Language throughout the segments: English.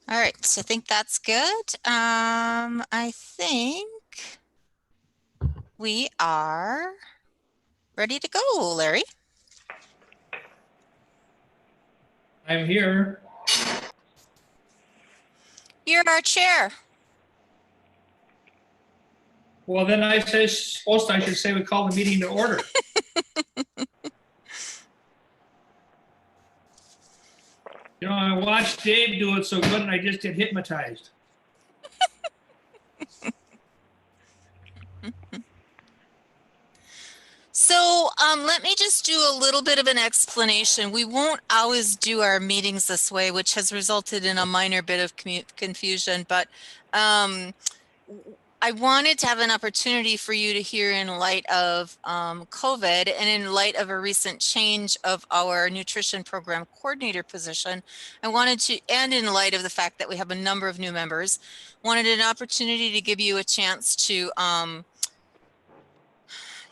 All right, so I think that's good. I think we are ready to go, Larry. I'm here. You're our chair. Well, then I should say we call the meeting to order. You know, I watched Dave do it so good and I just get hypnotized. So let me just do a little bit of an explanation. We won't always do our meetings this way, which has resulted in a minor bit of confusion, but I wanted to have an opportunity for you to hear in light of COVID and in light of a recent change of our nutrition program coordinator position. I wanted to, and in light of the fact that we have a number of new members, wanted an opportunity to give you a chance to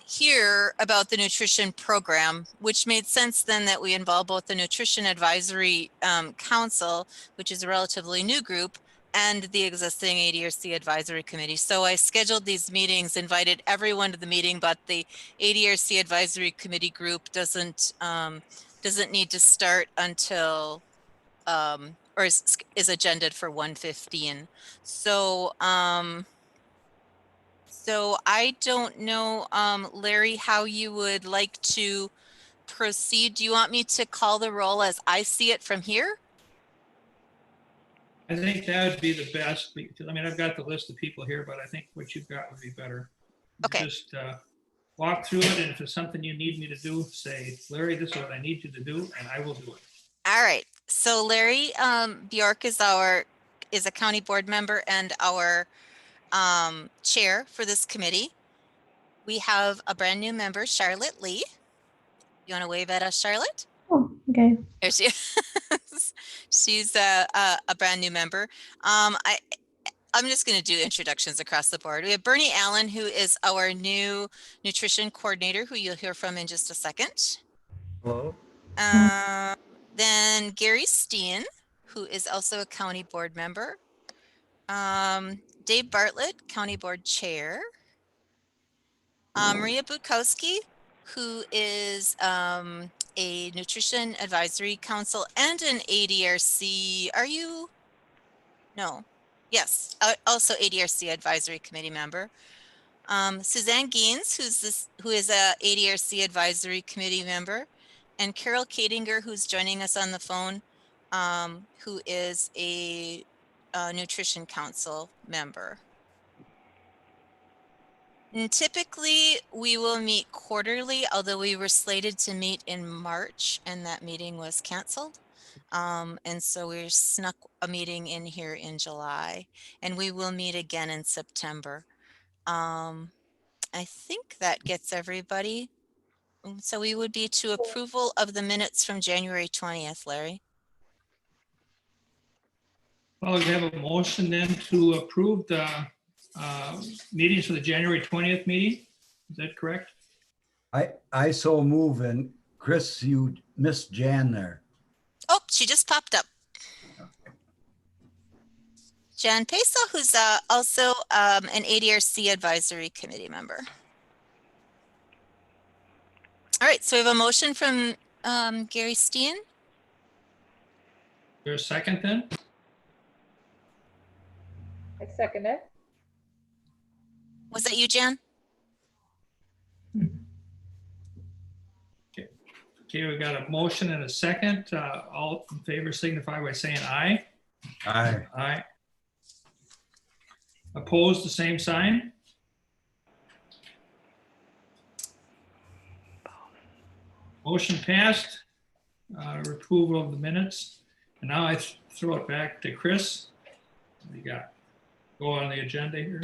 hear about the nutrition program, which made sense then that we involve both the Nutrition Advisory Council, which is a relatively new group, and the existing ADRC Advisory Committee. So I scheduled these meetings, invited everyone to the meeting, but the ADRC Advisory Committee group doesn't need to start until or is agended for 1:15. So so I don't know, Larry, how you would like to proceed. Do you want me to call the roll as I see it from here? I think that would be the best because I mean, I've got the list of people here, but I think what you've got would be better. Okay. Just walk through it, and if it's something you need me to do, say, Larry, this is what I need you to do, and I will do it. All right. So Larry Bjork is a county board member and our chair for this committee. We have a brand new member, Charlotte Lee. You want to wave at us, Charlotte? Oh, okay. There she is. She's a brand new member. I'm just going to do introductions across the board. We have Bernie Allen, who is our new nutrition coordinator, who you'll hear from in just a second. Hello. Then Gary Steen, who is also a county board member. Dave Bartlett, county board chair. Maria Bukowski, who is a nutrition advisory council and an ADRC. Are you? No. Yes, also ADRC advisory committee member. Suzanne Gaines, who is a ADRC advisory committee member, and Carol Kadinger, who's joining us on the phone, who is a nutrition council member. And typically, we will meet quarterly, although we were slated to meet in March, and that meeting was canceled. And so we snuck a meeting in here in July, and we will meet again in September. I think that gets everybody. So we would be to approval of the minutes from January 20th, Larry. Well, we have a motion then to approve the meetings for the January 20th meeting. Is that correct? I so move, and Chris, you missed Jan there. Oh, she just popped up. Jan Pesa, who's also an ADRC advisory committee member. All right, so we have a motion from Gary Steen. There's a second then? I second it. Was that you, Jan? Okay, we got a motion and a second. All in favor signify by saying aye. Aye. Aye. Opposed, the same sign. Motion passed. Approval of the minutes. And now I throw it back to Chris. What do you got? Go on the agenda here.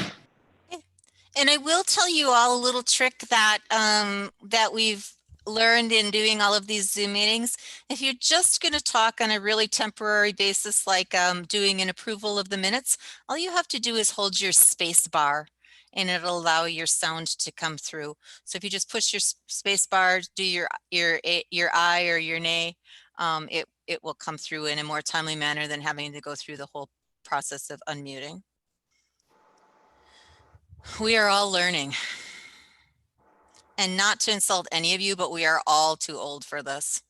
And I will tell you all a little trick that that we've learned in doing all of these Zoom meetings. If you're just going to talk on a really temporary basis, like doing an approval of the minutes, all you have to do is hold your space bar and it'll allow your sound to come through. So if you just push your space bar, do your aye or your nay, it will come through in a more timely manner than having to go through the whole process of unmuting. We are all learning. And not to insult any of you, but we are all too old for this.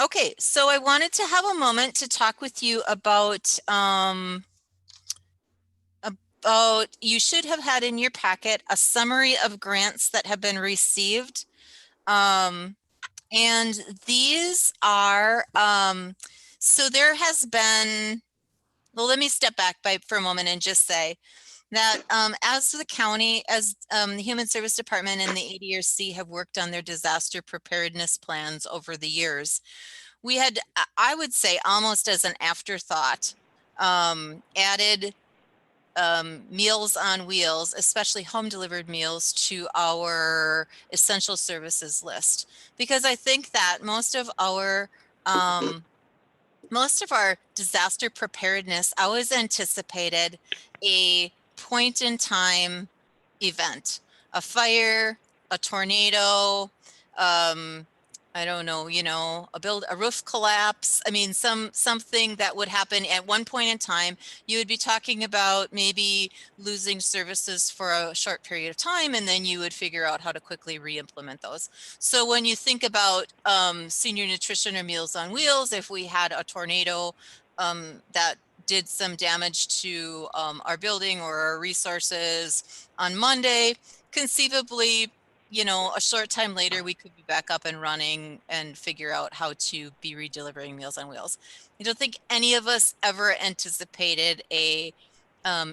Okay, so I wanted to have a moment to talk with you about you should have had in your packet a summary of grants that have been received. And these are, so there has been, well, let me step back for a moment and just say that as the county, as the Human Service Department and the ADRC have worked on their disaster preparedness plans over the years, we had, I would say almost as an afterthought, added Meals on Wheels, especially home delivered meals, to our essential services list, because I think that most of our disaster preparedness always anticipated a point in time event, a fire, a tornado, I don't know, a roof collapse. I mean, something that would happen at one point in time. You would be talking about maybe losing services for a short period of time, and then you would figure out how to quickly re-implement those. So when you think about senior nutrition or Meals on Wheels, if we had a tornado that did some damage to our building or our resources on Monday, conceivably, a short time later, we could be back up and running and figure out how to be redelivering Meals on Wheels. I don't think any of us ever anticipated a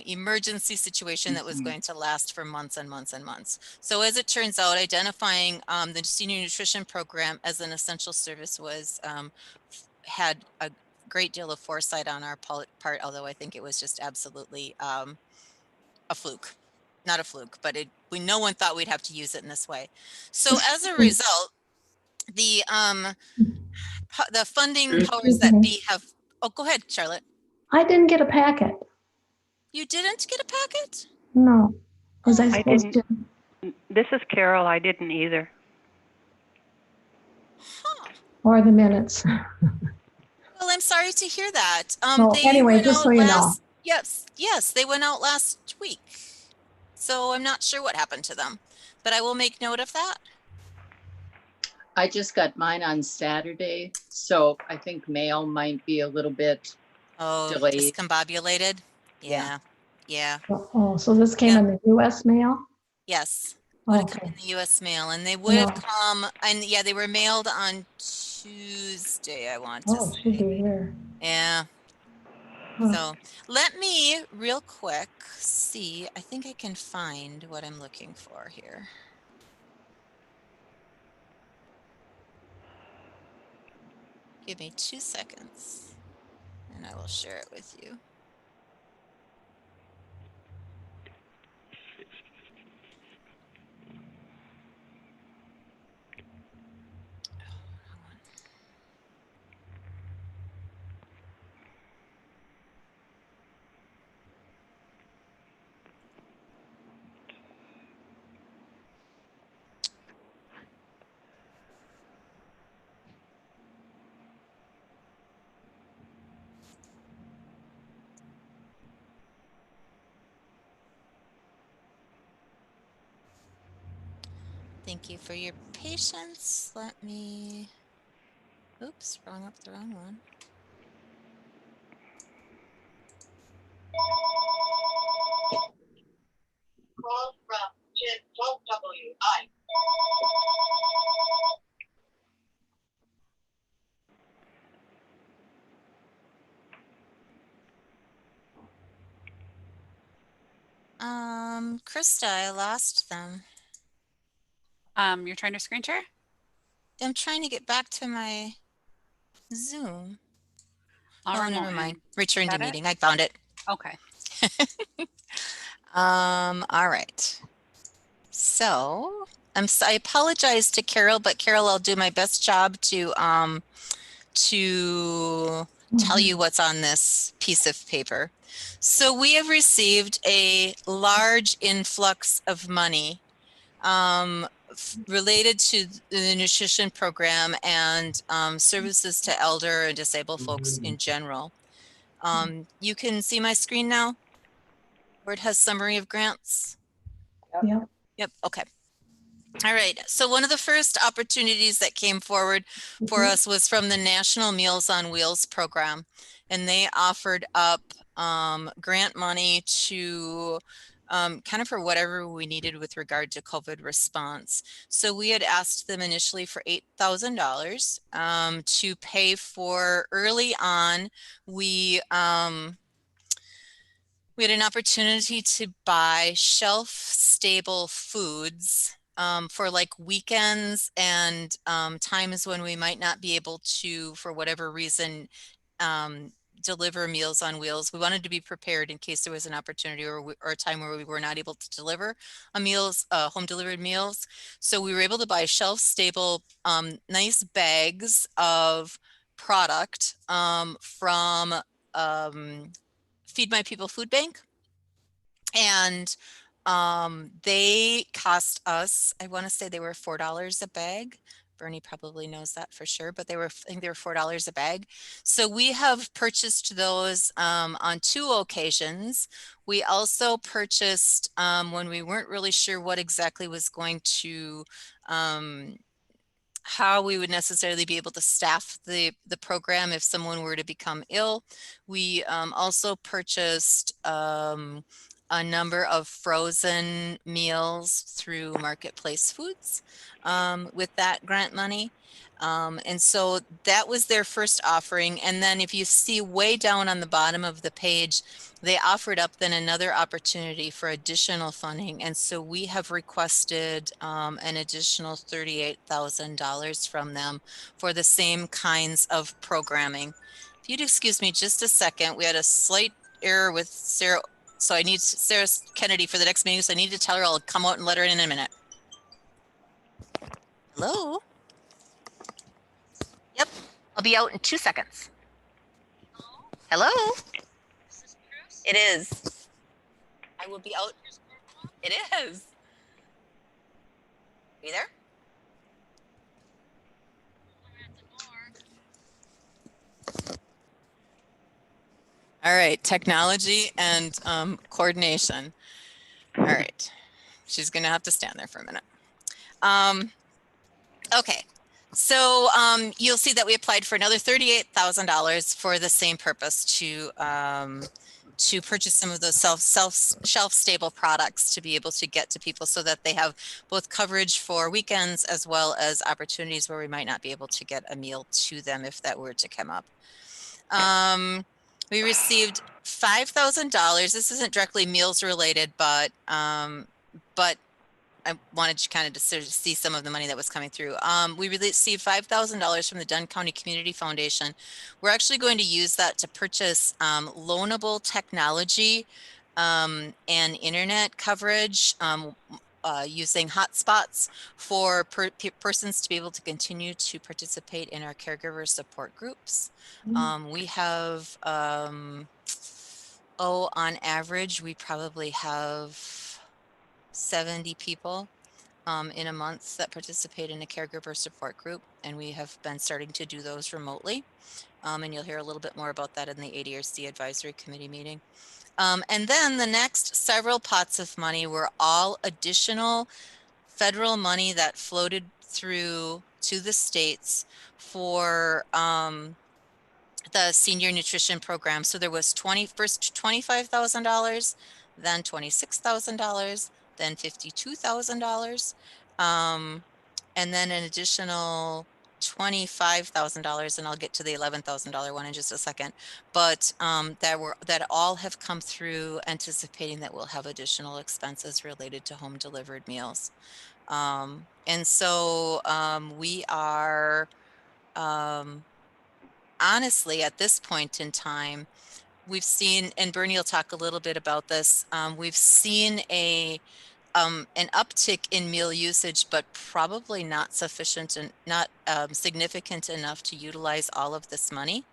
emergency situation that was going to last for months and months and months. So as it turns out, identifying the senior nutrition program as an essential service had a great deal of foresight on our part, although I think it was just absolutely a fluke. Not a fluke, but no one thought we'd have to use it in this way. So as a result, the funding powers that be have, oh, go ahead, Charlotte. I didn't get a packet. You didn't get a packet? No. Was I I supposed to? This is Carol. I didn't either. Huh. Or the minutes? Well, I'm sorry to hear that. Well, They anyway, went just out so you know. Yes, they went out last week. So I'm not sure what happened to them, but I will make note of that. I just got mine on Saturday, so I think mail might be a little bit delayed. Discombobulated. Yeah. Yeah. Oh, so this came in the US mail? Yes. Would have come Okay. in the US mail, and they would have come, and yeah, they were mailed on Tuesday, I want to Oh, it say. should be here. Yeah. Huh. So let me real quick see. I think I can find what I'm looking for here. Give me 2 seconds and I will share it with you. Thank you for your patience. Let me, oops, the wrong one. Call from 12WI. Krista, I lost them. You're trying to screen share? I'm trying to get back to my Zoom. I'll Never remote mind. in. Return to Got it? meeting. I found it. Okay. All right. So I apologize to Carol, but Carol, I'll do my best job to tell you what's on this piece of paper. So we have received a large influx of money related to the nutrition program and services to elder and disabled folks in general. You can see my screen now where it has summary of grants. Yeah. Yep. Okay. All right. So one of the first opportunities that came forward for us was from the National Meals on Wheels program, and they offered up grant money to kind of for whatever we needed with regard to COVID response. So we had asked them initially for $8,000 to pay for early on. We had an opportunity to buy shelf-stable foods for like weekends and times when we might not be able to, for whatever reason, deliver Meals on Wheels. We wanted to be prepared in case there was an opportunity or a time where we were not able to deliver home delivered meals. So we were able to buy shelf-stable, nice bags of product from Feed My People Food Bank. And they cost us, I want to say they were $4 a bag. Bernie probably knows that for sure, but I think they were $4 a bag. So we have purchased those on 2 occasions. We also purchased when we weren't really sure what exactly was going to how we would necessarily be able to staff the program if someone were to become ill. We also purchased a number of frozen meals through Marketplace Foods with that grant money. And so that was their first offering. And then if you see way down on the bottom of the page, they offered up then another opportunity for additional funding. And so we have requested an additional $38,000 from them for the same kinds of programming. If you'd excuse me just a second, we had a slight error with Sarah. So I need Sarah Kennedy for the next meeting. So I need to tell her I'll come out and let her in a minute. Hello? Yep, I'll be out in 2 seconds. Hello? It is. I will be out. It is. Are you there? All right, technology and coordination. All right, she's gonna have to stand there for a minute. Okay, so you'll see that we applied for another $38,000 for the same purpose to purchase some of those shelf-stable products to be able to get to people so that they have both coverage for weekends as well as opportunities where we might not be able to get a meal to them if that were to come up. We received $5,000. This isn't directly meals related, but I wanted you kind of to sort of see some of the money that was coming through. We received $5,000 from the Dunn County Community Foundation. We're actually going to use that to purchase loanable technology and internet coverage using hotspots for persons to be able to continue to participate in our caregiver support groups. We have, on average, we probably have 70 people in a month that participate in a caregiver support group, and we have been starting to do those remotely. And you'll hear a little bit more about that in the ADRC Advisory Committee meeting. And then the next several pots of money were all additional federal money that floated through to the states for the senior nutrition program. So there was first $25,000, then $26,000, then $52,000, and then an additional $25,000, and I'll get to the $11,000 one in just a second. But that all have come through anticipating that we'll have additional expenses related to home delivered meals. And so we are honestly, at this point in time, we've seen, and Bernie will talk a little bit about this, we've seen an uptick in meal usage, but probably not sufficient and not significant enough to utilize all of this money.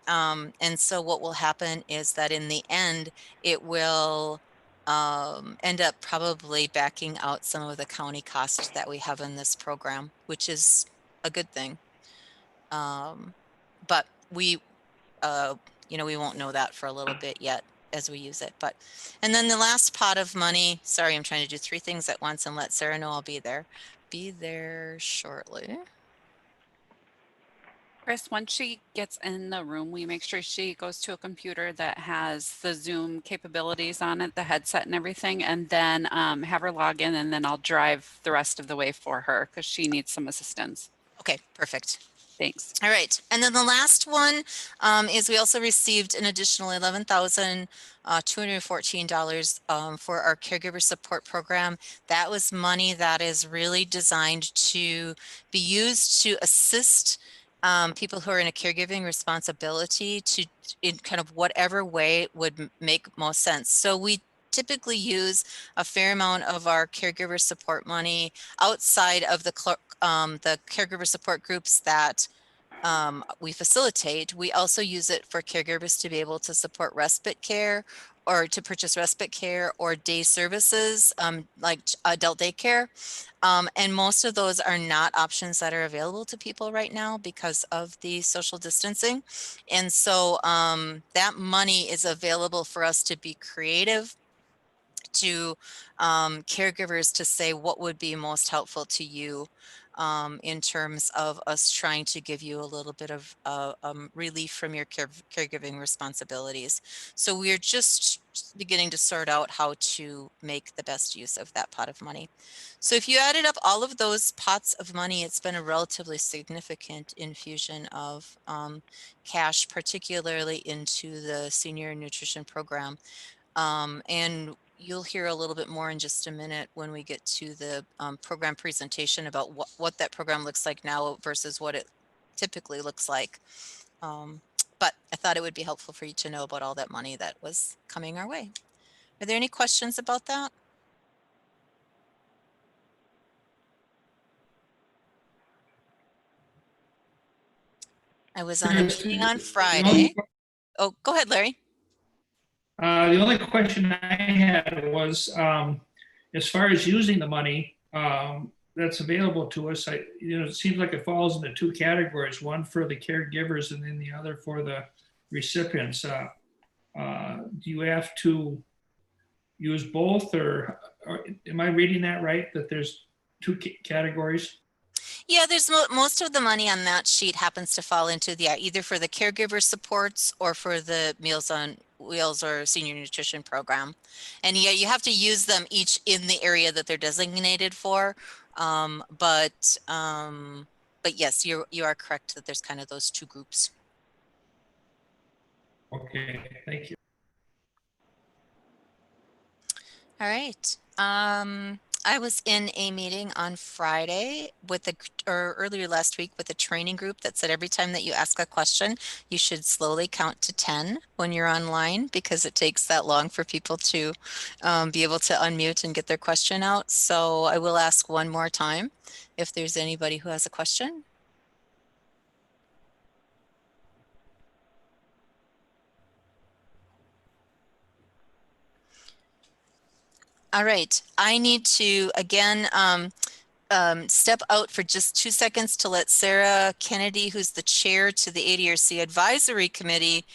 And so what will happen is that in the end, it will end up probably backing out some of the county costs that we have in this program, which is a good thing. But we, we won't know that for a little bit yet as we use it. And then the last pot of money, sorry, I'm trying to do 3 things at once and let Sarah know I'll be there. Be there shortly. Chris, once she gets in the room, we make sure she goes to a computer that has the Zoom capabilities on it, the headset and everything, and then have her log in, and then I'll drive the rest of the way for her because she needs some assistance. Okay, perfect. Thanks. All right, and then the last one is we also received an additional $11,214 for our caregiver support program. That was money that is really designed to be used to assist people who are in a caregiving responsibility to in kind of whatever way would make most sense. So we typically use a fair amount of our caregiver support money outside of the caregiver support groups that we facilitate. We also use it for caregivers to be able to support respite care or to purchase respite care or day services like adult daycare. And most of those are not options that are available to people right now because of the social distancing. And so that money is available for us to be creative to caregivers to say what would be most helpful to you in terms of us trying to give you a little bit of relief from your caregiving responsibilities. So we're just beginning to sort out how to make the best use of that pot of money. So if you added up all of those pots of money, it's been a relatively significant infusion of cash, particularly into the senior nutrition program. And you'll hear a little bit more in just a minute when we get to the program presentation about what that program looks like now versus what it typically looks like. But I thought it would be helpful for you to know about all that money that was coming our way. Are there any questions about that? I was on the meeting on Friday. Oh, go ahead, Larry. The only question I had was, as far as using the money that's available to us, it seems like it falls into 2 categories, one for the caregivers and then the other for the recipients. Do you have to use both, or am I reading that right, that there's 2 categories? Yeah, there's most of the money on that sheet happens to fall into either for the caregiver supports or for the Meals on Wheels or senior nutrition program. And yeah, you have to use them each in the area that they're designated for. But yes, you are correct that there's kind of those 2 groups. Okay, thank you. All right. I was in a meeting on Friday or earlier last week with a training group that said every time that you ask a question, you should slowly count to 10 when you're online because it takes that long for people to be able to unmute and get their question out. So I will ask one more time if there's anybody who has a question. All right, I need to again step out for just 2 seconds to let Sarah Kennedy, who's the chair to the ADRC Advisory Committee,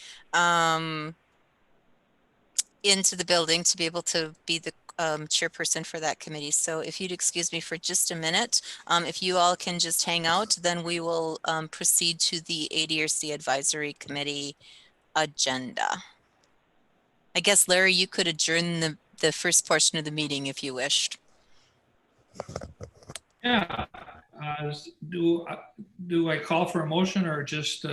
into the building to be able to be the chairperson for that committee. So if you'd excuse me for just a minute, if you all can just hang out, then we will proceed to the ADRC Advisory Committee agenda. I guess, Larry, you could adjourn the first portion of the meeting if you wished. Yeah. Do I call for a motion or just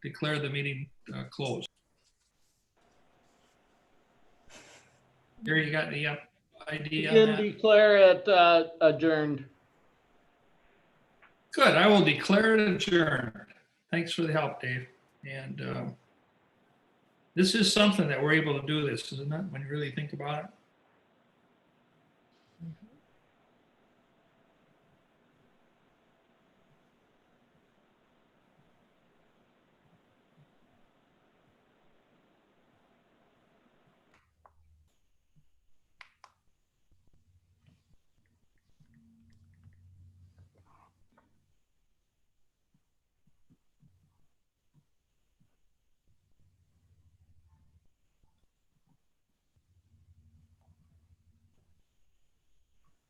declare the meeting closed? Gary, you got any idea on You can that? declare it adjourned. Good, I will declare it adjourned. Thanks for the help, Dave. And this is something that we're able to do this, isn't it, when you really think about it?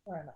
I don't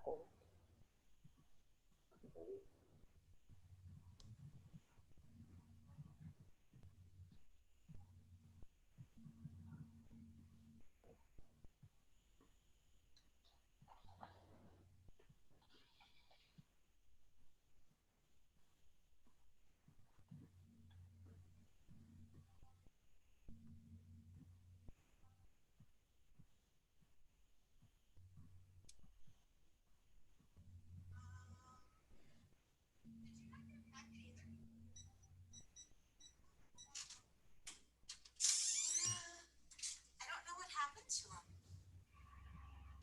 know what happened to him.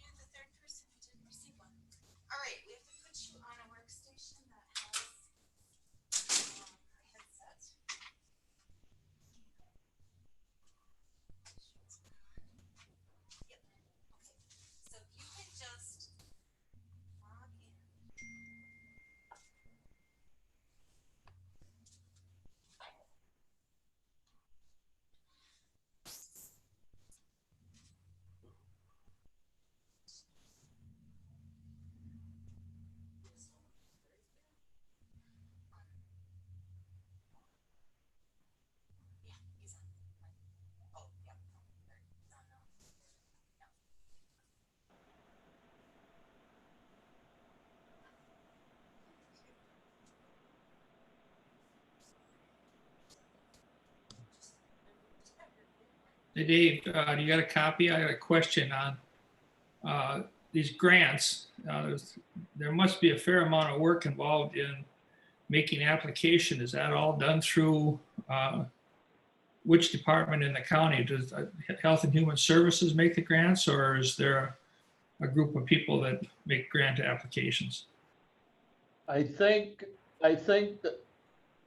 You're the third person who didn't receive one. All right, we have to put you on a workstation that has a headset. Yep. Okay. So you can just log in. Yeah, he's on. Oh, yep. He's on now. Yep. Hey, Dave, do you got a copy? I got a question on these grants. There must be a fair amount of work involved in making application. Is that all done through which department in the county? Does Health and Human Services make the grants, or is there a group of people that make grant applications? I think that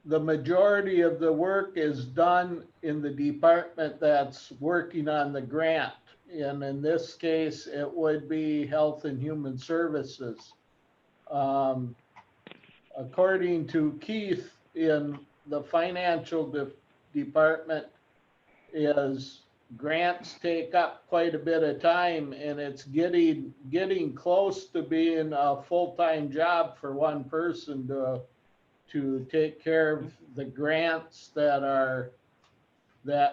the majority of the work is done in the department that's working on the grant. And in this case, it would be Health and Human Services. According to Keith, in the financial department, is grants take up quite a bit of time, and it's getting close to being a full-time job for one person to take care of the grants that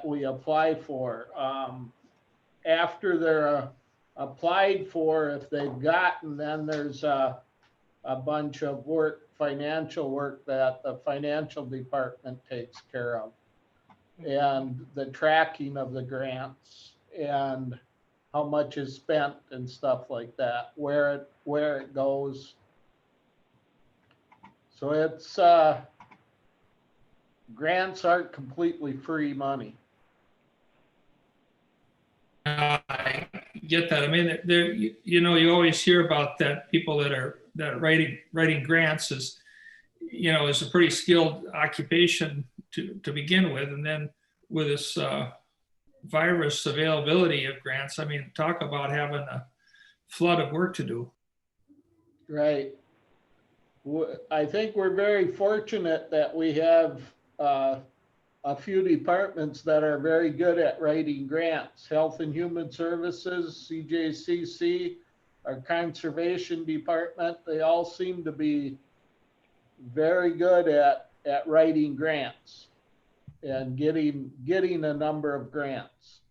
we apply for. After they're applied for, if they've gotten, then there's a bunch of work, financial work that the financial department takes care of, and the tracking of the grants and how much is spent and stuff like that, where it goes. So it's grants aren't completely free money. I get that. I mean, there, you always hear about that. People that are writing grants is a pretty skilled occupation to begin with, and then with this virus availability of grants, I mean, talk about having a flood of work to do. Right. I think we're very fortunate that we have a few departments that are very good at writing grants. Health and Human Services, CJCC, our Conservation Department, they all seem to be very good at writing grants and getting a number of grants.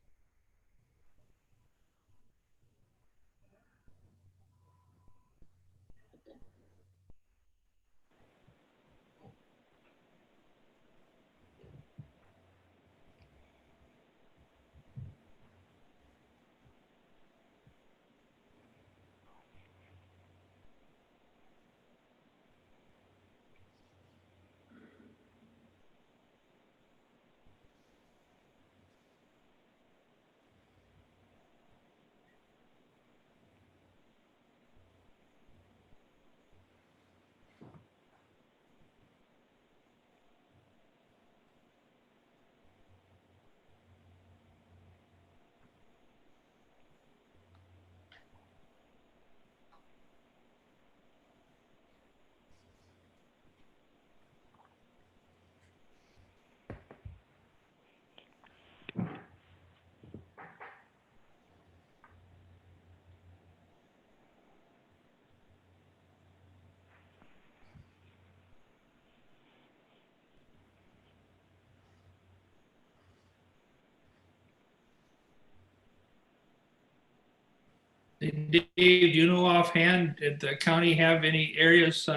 Dave, do you know offhand, did the county have any areas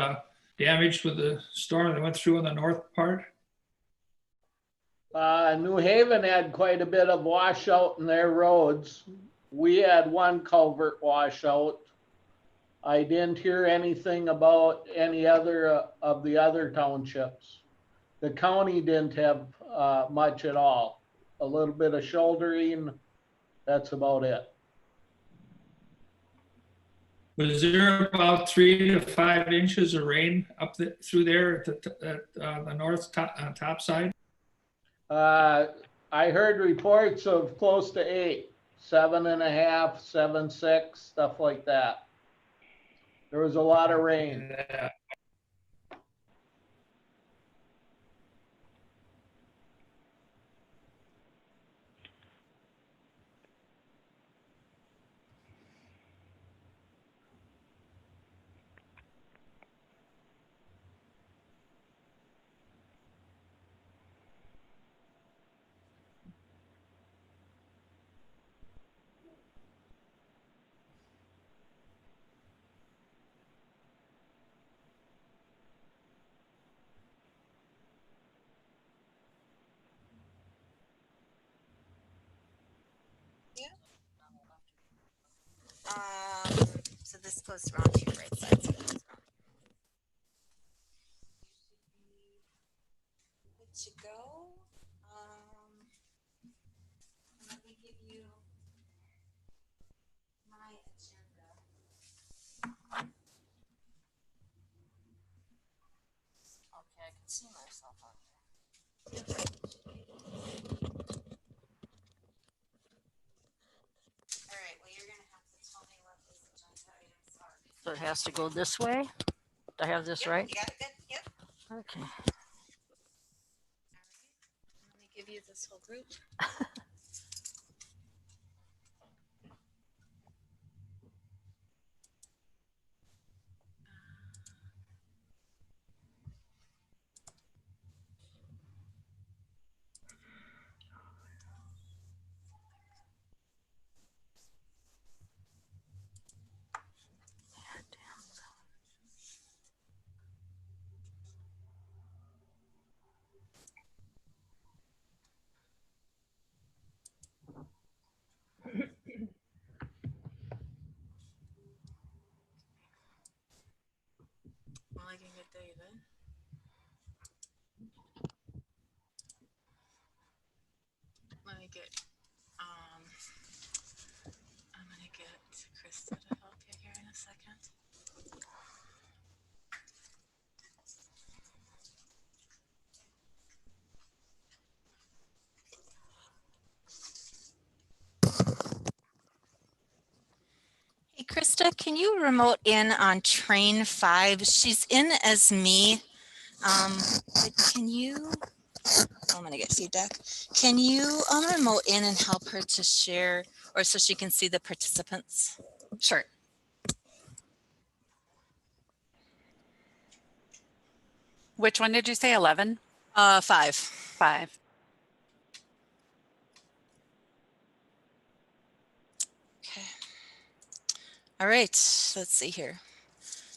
damaged with the storm that went through on the north part? New Haven had quite a bit of washout in their roads. We had one culvert washout. I didn't hear anything about any other of the other townships. The county didn't have much at all. A little bit of shouldering, that's about it. Was there about 3 to 5 inches of rain up through there at the north top side? I heard reports of close to 8, 7.5, 7.6, stuff like that. There was a lot of rain. Yeah. So this goes around to your right side. So it goes around. Good to go. Let me give you my agenda. Okay, I can see myself on there. All right, well, you're gonna have to tell me what these agenda items are. So it has to go this way? Do I have this Yep, right? you got it good? Yep. Okay. All right. Let me give you this whole group. Well, I can get David. Let me get, I'm gonna get Krista to help you here in a second. Hey, Krista, can you remote in on train 5? She's in as me. But can you, I'm gonna get feedback. Can you remote in and help her to share, or so she can see the participants? Sure. Which one did you say? 11? 5. 5. Okay. All right, let's see here.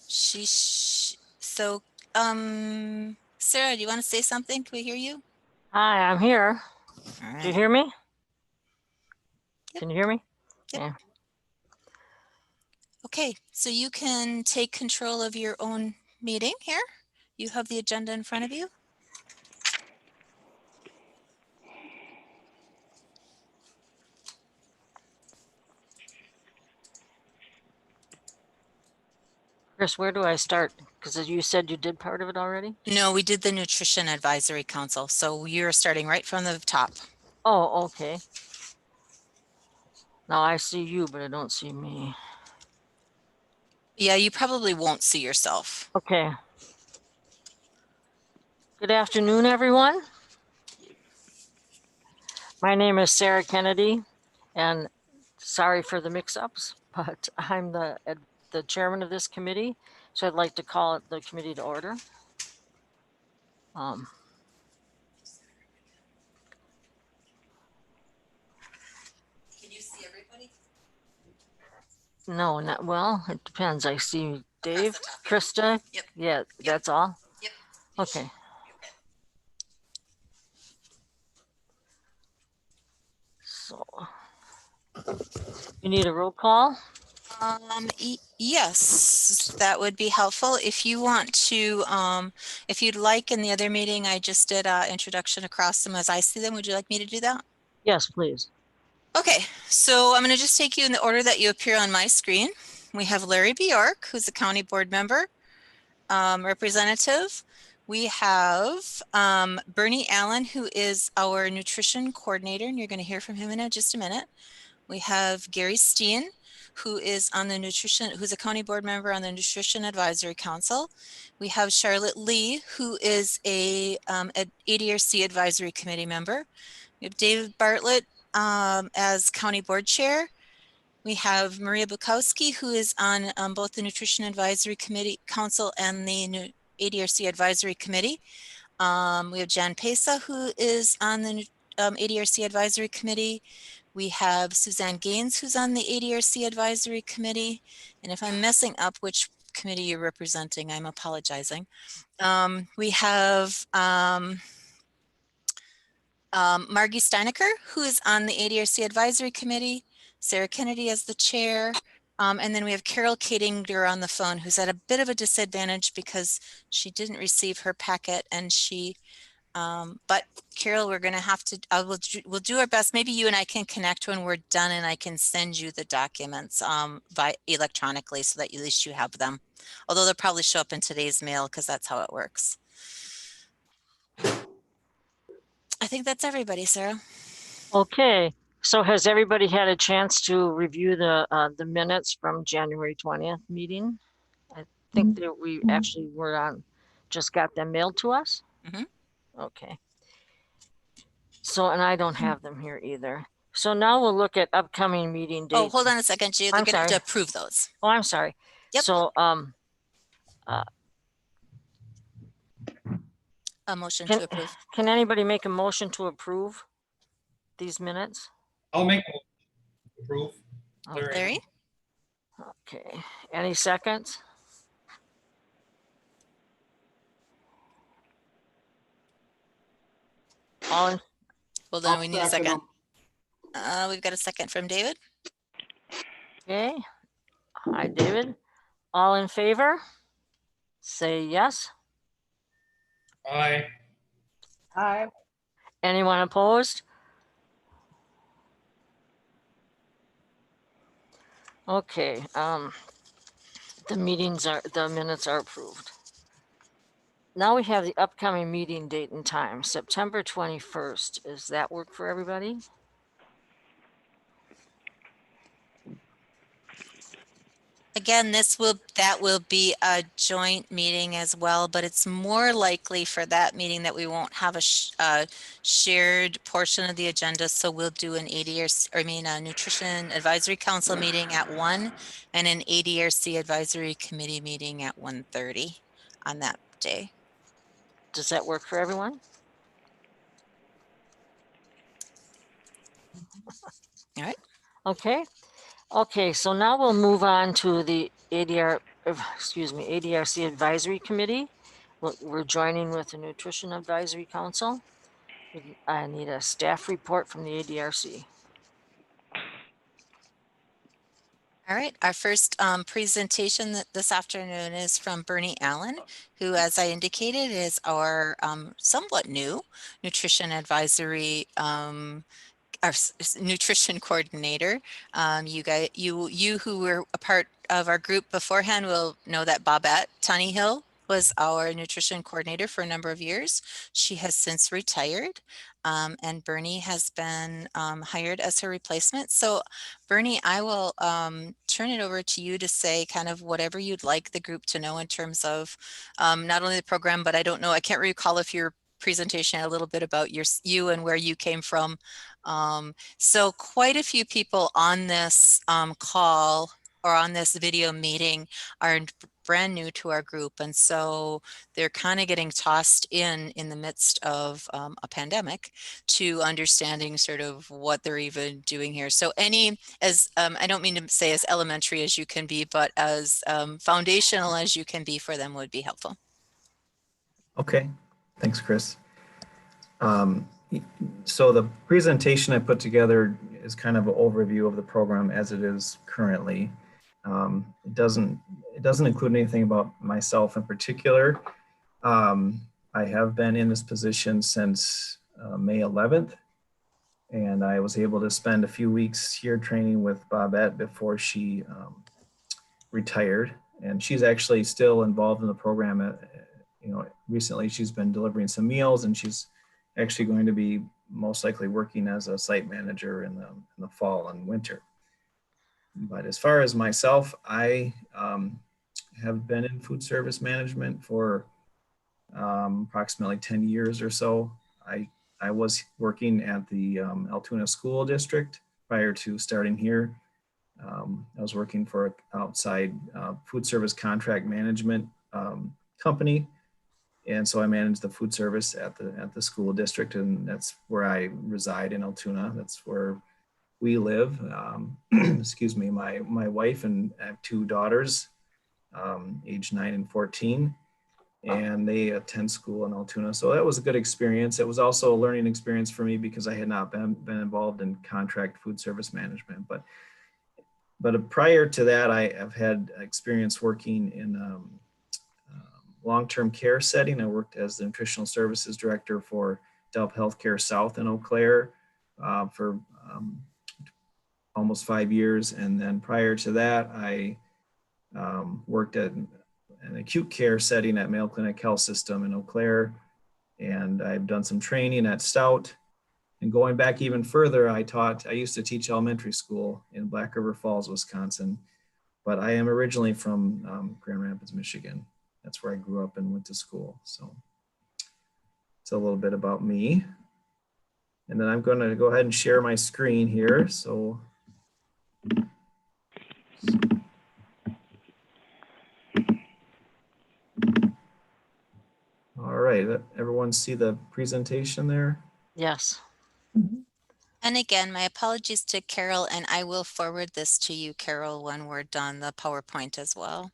So, Sarah, do you want to say something? Can we hear you? Hi, I'm here. All right. Do you hear me? Yep. Can you hear me? Yep. Yeah. Okay, so you can take control of your own meeting here. You have the agenda in front of you. Chris, where do I start? Because you said you did part of it already. No, we did the Nutrition Advisory Council, so you're starting right from the top. Oh, okay. Now I see you, but I don't see me. Yeah, you probably won't see yourself. Okay. Good afternoon, everyone. My name is Sarah Kennedy, and sorry for the mix-ups, but I'm the chairman of this committee, so I'd like to call it the committee to order. Can you see everybody? No, not, well, it depends. I see Dave, the top. Krista. Yep. Yeah, that's all? Yep. Okay. So you need a roll call? Yes, that would be helpful. If you want to, if you'd like, in the other meeting, I just did introduction across them as I see them. Would you like me to do that? Yes, please. Okay, so I'm going to just take you in the order that you appear on my screen. We have Larry Bjork, who's a county board member, representative. We have Bernie Allen, who is our nutrition coordinator, and you're going to hear from him in just a minute. We have Gary Steen, who is on the nutrition, who's a county board member on the Nutrition Advisory Council. We have Charlotte Lee, who is a ADRC Advisory Committee member. We have David Bartlett as county board chair. We have Maria Bukowski, who is on both the Nutrition Advisory Committee Council and the ADRC Advisory Committee. We have Jan Pesa, who is on the ADRC Advisory Committee. We have Suzanne Gaines, who's on the ADRC Advisory Committee. And if I'm messing up which committee you're representing, I'm apologizing. We have Margie Steinecker, who is on the ADRC Advisory Committee, Sarah Kennedy as the chair, and then we have Carol Katinger on the phone, who's at a bit of a disadvantage because she didn't receive her packet, and she, but Carol, we're going to have to, we'll do our best. Maybe you and I can connect when we're done, and I can send you the documents by electronically so that at least you have them. Although they'll probably show up in today's mail because that's how it works. I think that's everybody, Sarah. Okay. So has everybody had a chance to review the minutes from January 20th meeting? I think that we actually were on, just got them mailed to us? Mhm. Okay. So, and I don't have them here either. So now we'll look at upcoming meeting dates. Oh, hold on a second, Gia. They're I'm going to have to sorry. approve those. Oh, I'm sorry. Yep. So, A motion to approve. can anybody make a motion to approve these minutes? I'll make a motion to approve. Okay. Larry? Okay. Any seconds? All in, Well, then I'll we need a second second. 'em. We've got a second from David. okay. Hi, David. All in favor? Say yes. Aye. Aye. Anyone opposed? Okay, the minutes are approved. Now we have the upcoming meeting date and time, September 21st. Does that work for everybody? Again, that will be a joint meeting as well, but it's more likely for that meeting that we won't have a shared portion of the agenda. So we'll do an a Nutrition Advisory Council meeting at 1 and an ADRC Advisory Committee meeting at 1:30 on that day. Does that work for everyone? All right. Okay. Okay, so now we'll move on to the ADRC Advisory Committee. We're joining with the Nutrition Advisory Council. I need a staff report from the ADRC. All right, our first presentation this afternoon is from Bernie Allen, who, as I indicated, is our somewhat new nutrition advisory our nutrition coordinator. You who were a part of our group beforehand will know that Babette Tunnyhill was our nutrition coordinator for a number of years. She has since retired, and Bernie has been hired as her replacement. So Bernie, I will turn it over to you to say kind of whatever you'd like the group to know in terms of not only the program, but I don't know, I can't recall if your presentation had a little bit about you and where you came from. So quite a few people on this call or on this video meeting are brand new to our group. And so they're kind of getting tossed in the midst of a pandemic to understanding sort of what they're even doing here. So I don't mean to say as elementary as you can be, but as foundational as you can be for them would be helpful. Okay, thanks, Chris. So the presentation I put together is kind of an overview of the program as it is currently. It doesn't include anything about myself in particular. I have been in this position since May 11th, and I was able to spend a few weeks here training with Bobette before she retired. And she's actually still involved in the program. Recently she's been delivering some meals, and she's actually going to be most likely working as a site manager in the fall and winter. But as far as myself, I have been in food service management for approximately 10 years or so. I was working at the Altoona School District prior to starting here. I was working for an outside food service contract management company. And so I manage the food service at the school district, and that's where I reside in Altoona. That's where we live. Excuse me, my wife and I have 2 daughters, age 9 and 14, and they attend school in Altoona. So that was a good experience. It was also a learning experience for me because I had not been involved in contract food service management. But prior to that, I have had experience working in long-term care setting. I worked as the nutritional services director for Delp Healthcare South in Eau Claire for almost 5 years. And then prior to that, I worked at an acute care setting at Mayo Clinic Health System in Eau Claire. And I've done some training at Stout. And going back even further, I used to teach elementary school in Black River Falls, Wisconsin. But I am originally from Grand Rapids, Michigan. That's where I grew up and went to school. So it's a little bit about me. And then I'm going to go ahead and share my screen here. So all right, everyone see the presentation there? Yes. And again, my apologies to Carol, and I will forward this to you, Carol, when we're done, the PowerPoint as well.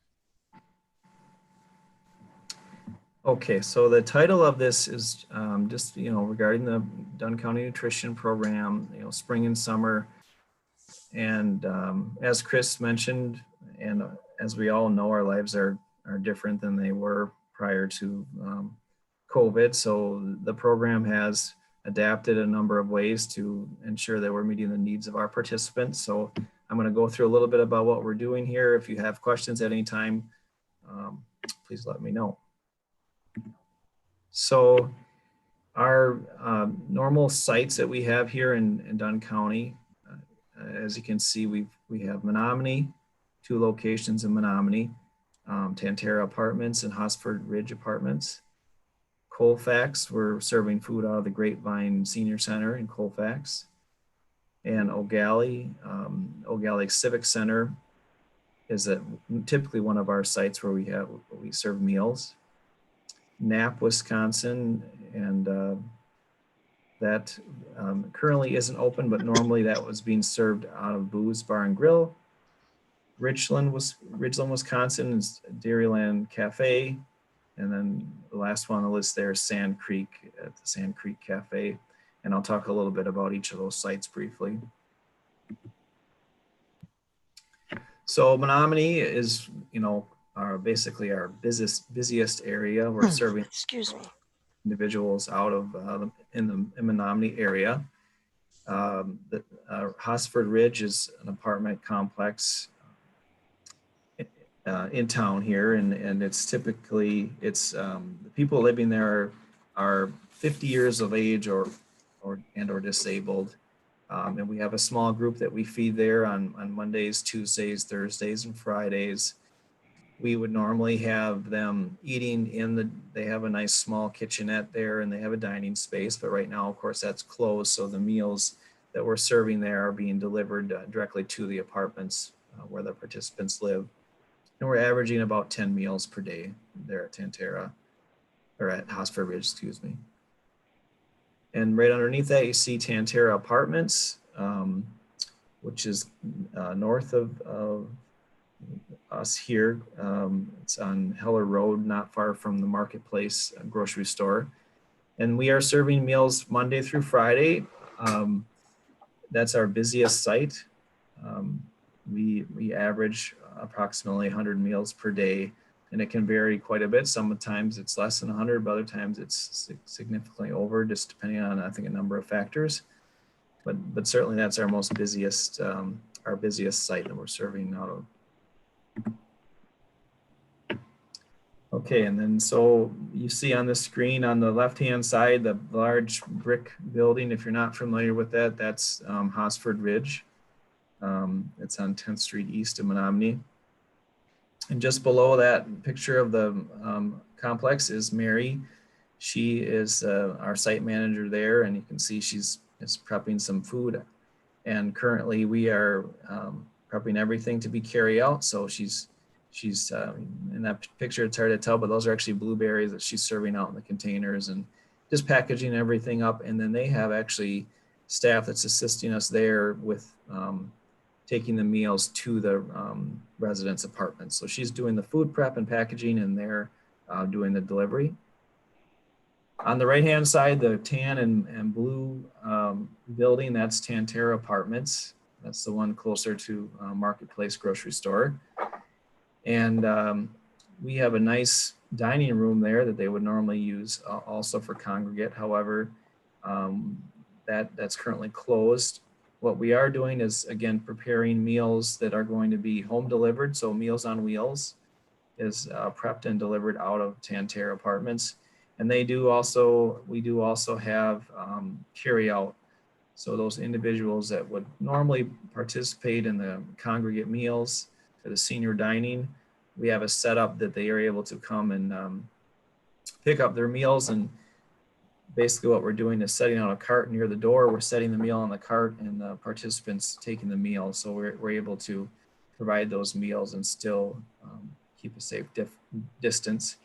Okay, so the title of this is just, regarding the Dunn County Nutrition Program, spring and summer. And as Chris mentioned, and as we all know, our lives are different than they were prior to COVID. So the program has adapted a number of ways to ensure that we're meeting the needs of our participants. So I'm going to go through a little bit about what we're doing here. If you have questions at any time, please let me know. So our normal sites that we have here in Dunn County, as you can see, we have Menominee, 2 locations in Menominee, Tantera Apartments and Hosford Ridge Apartments. Colfax, we're serving food out of the Grapevine Senior Center in Colfax. And O'Galley Civic Center is typically one of our sites where we serve meals. Knapp, Wisconsin, and that currently isn't open, but normally that was being served out of Boo's Bar and Grill. Ridgeland, Wisconsin is Dairyland Cafe. And then the last one on the list there is Sand Creek at the Sand Creek Cafe. And I'll talk a little bit about each of those sites briefly. So Menominee is, basically our busiest area. We're serving individuals out of in the Menominee area. Hosford Ridge is an apartment complex in town here, and it's typically the people living there are 50 years of age or disabled. And we have a small group that we feed there on Mondays, Tuesdays, Thursdays, and Fridays. We would normally have them eating they have a nice small kitchenette there, and they have a dining space, but right now, of course, that's closed. So the meals that we're serving there are being delivered directly to the apartments where the participants live. And we're averaging about 10 meals per day there at Tantera, or at Hosford Ridge, excuse me. And right underneath that, you see Tantera Apartments, which is north of us here. It's on Heller Road, not far from the Marketplace grocery store. And we are serving meals Monday through Friday. That's our busiest site. We average approximately 100 meals per day, and it can vary quite a bit. Sometimes it's less than 100, but other times it's significantly over, just depending on, I think, a number of factors. But certainly that's our busiest site that we're serving out of. Okay, and then so you see on the screen on the left-hand side, the large brick building. If you're not familiar with that, that's Hosford Ridge. It's on 10th Street east of Menominee. And just below that picture of the complex is Mary. She is our site manager there, and you can see she's prepping some food. And currently we are prepping everything to be carry out. So she's in that picture, it's hard to tell, but those are actually blueberries that she's serving out in the containers and just packaging everything up. And then they have actually staff that's assisting us there with taking the meals to the residents' apartments. So she's doing the food prep and packaging, and they're doing the delivery. On the right-hand side, the tan and blue building, that's Tantera Apartments. That's the one closer to Marketplace grocery store. And we have a nice dining room there that they would normally use also for congregate. However, that's currently closed. What we are doing is, again, preparing meals that are going to be home delivered. So Meals on Wheels is prepped and delivered out of Tantera Apartments. And we do also have carry out. So those individuals that would normally participate in the congregate meals for the senior dining, we have a setup that they are able to come and pick up their meals. And basically what we're doing is setting out a cart near the door. We're setting the meal on the cart and the participants taking the meal. So we're able to provide those meals and still keep a safe distance.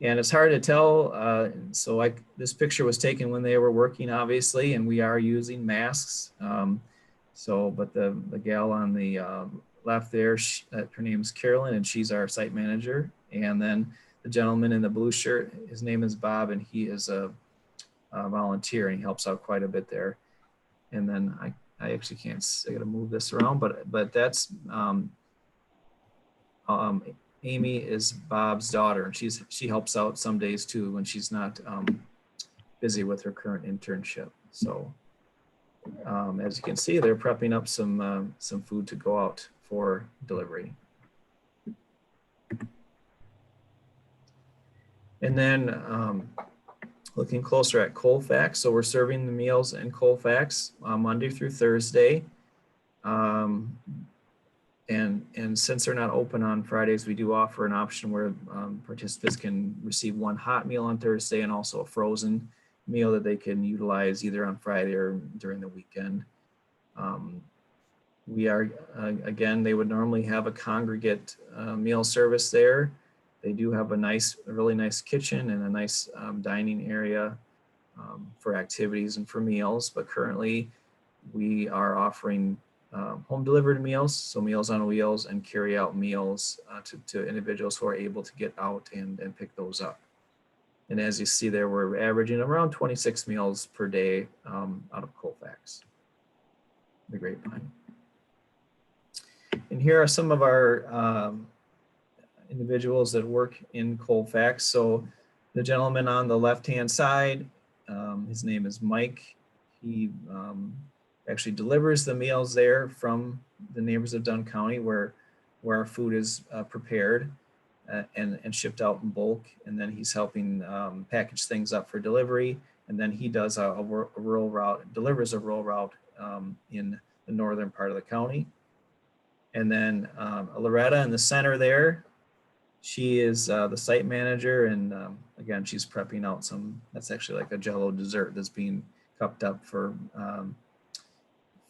And it's hard to tell. So like this picture was taken when they were working, obviously, and we are using masks. But the gal on the left there, her name's Carolyn, and she's our site manager. And then the gentleman in the blue shirt, his name is Bob, and he is a volunteer, and he helps out quite a bit there. And then I actually can't, I gotta move this around, but that's Amy is Bob's daughter, and she helps out some days too when she's not busy with her current internship. So as you can see, they're prepping up some food to go out for delivery. And then looking closer at Colfax, so we're serving the meals in Colfax Monday through Thursday. And since they're not open on Fridays, we do offer an option where participants can receive one hot meal on Thursday and also a frozen meal that they can utilize either on Friday or during the weekend. We are, again, they would normally have a congregate meal service there. They do have a really nice kitchen and a nice dining area for activities and for meals, but currently we are offering home delivered meals, so Meals on Wheels, and carry out meals to individuals who are able to get out and pick those up. And as you see there, we're averaging around 26 meals per day out of Colfax, the Grapevine. And here are some of our individuals that work in Colfax. So the gentleman on the left-hand side, his name is Mike. He actually delivers the meals there from the neighbors of Dunn County where our food is prepared and shipped out in bulk. And then he's helping package things up for delivery. And then he does a rural route, delivers a rural route in the northern part of the county. And then Loretta in the center there, she is the site manager. And again, she's prepping out some, that's actually like a Jell-O dessert that's being cupped up for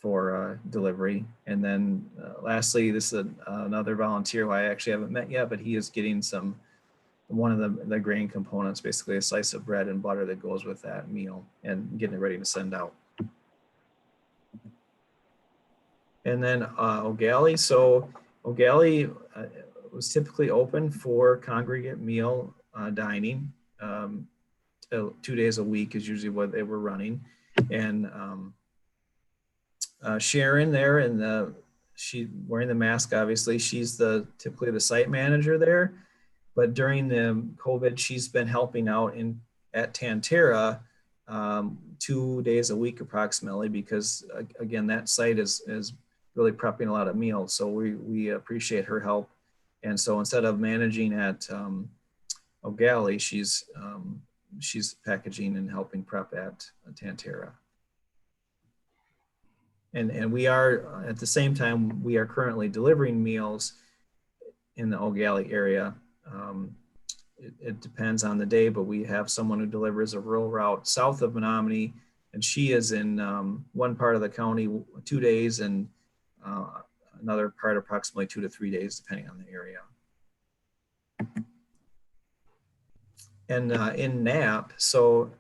for delivery. And then lastly, this is another volunteer who I actually haven't met yet, but he is getting one of the grain components, basically a slice of bread and butter that goes with that meal, and getting it ready to send out. And then O'Galley. So O'Galley was typically open for congregate meal dining. 2 days a week is usually what they were running. And Sharon there, and she wearing the mask, obviously, she's typically the site manager there. But during the COVID, she's been helping out at Tantera 2 days a week approximately, because again, that site is really prepping a lot of meals. So we appreciate her help. And so instead of managing at O'Galley, she's packaging and helping prep at Tantera. And we are, at the same time, we are currently delivering meals in the O'Galley area. It depends on the day, but we have someone who delivers a rural route south of Menominee, and she is in one part of the county 2 days, and another part approximately 2 to 3 days, depending on the area. And in Knapp, so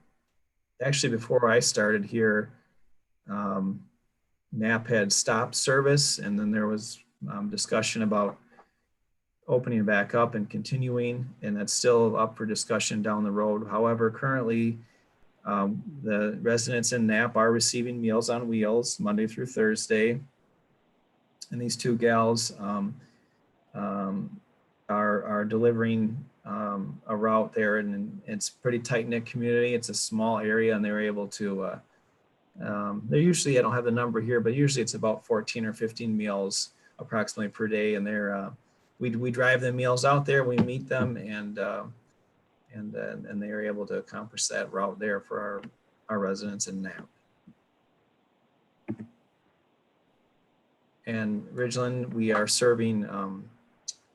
actually before I started here, Knapp had stopped service, and then there was discussion about opening back up and continuing, and that's still up for discussion down the road. However, currently the residents in Knapp are receiving Meals on Wheels Monday through Thursday, and these two gals are delivering a route there, and it's a pretty tight-knit community. It's a small area, and they're able to they're usually, I don't have the number here, but usually it's about 14 or 15 meals approximately per day, and they're we drive the meals out there, we meet them, and they are able to accomplish that route there for our residents in Knapp. And Ridgeland, we are serving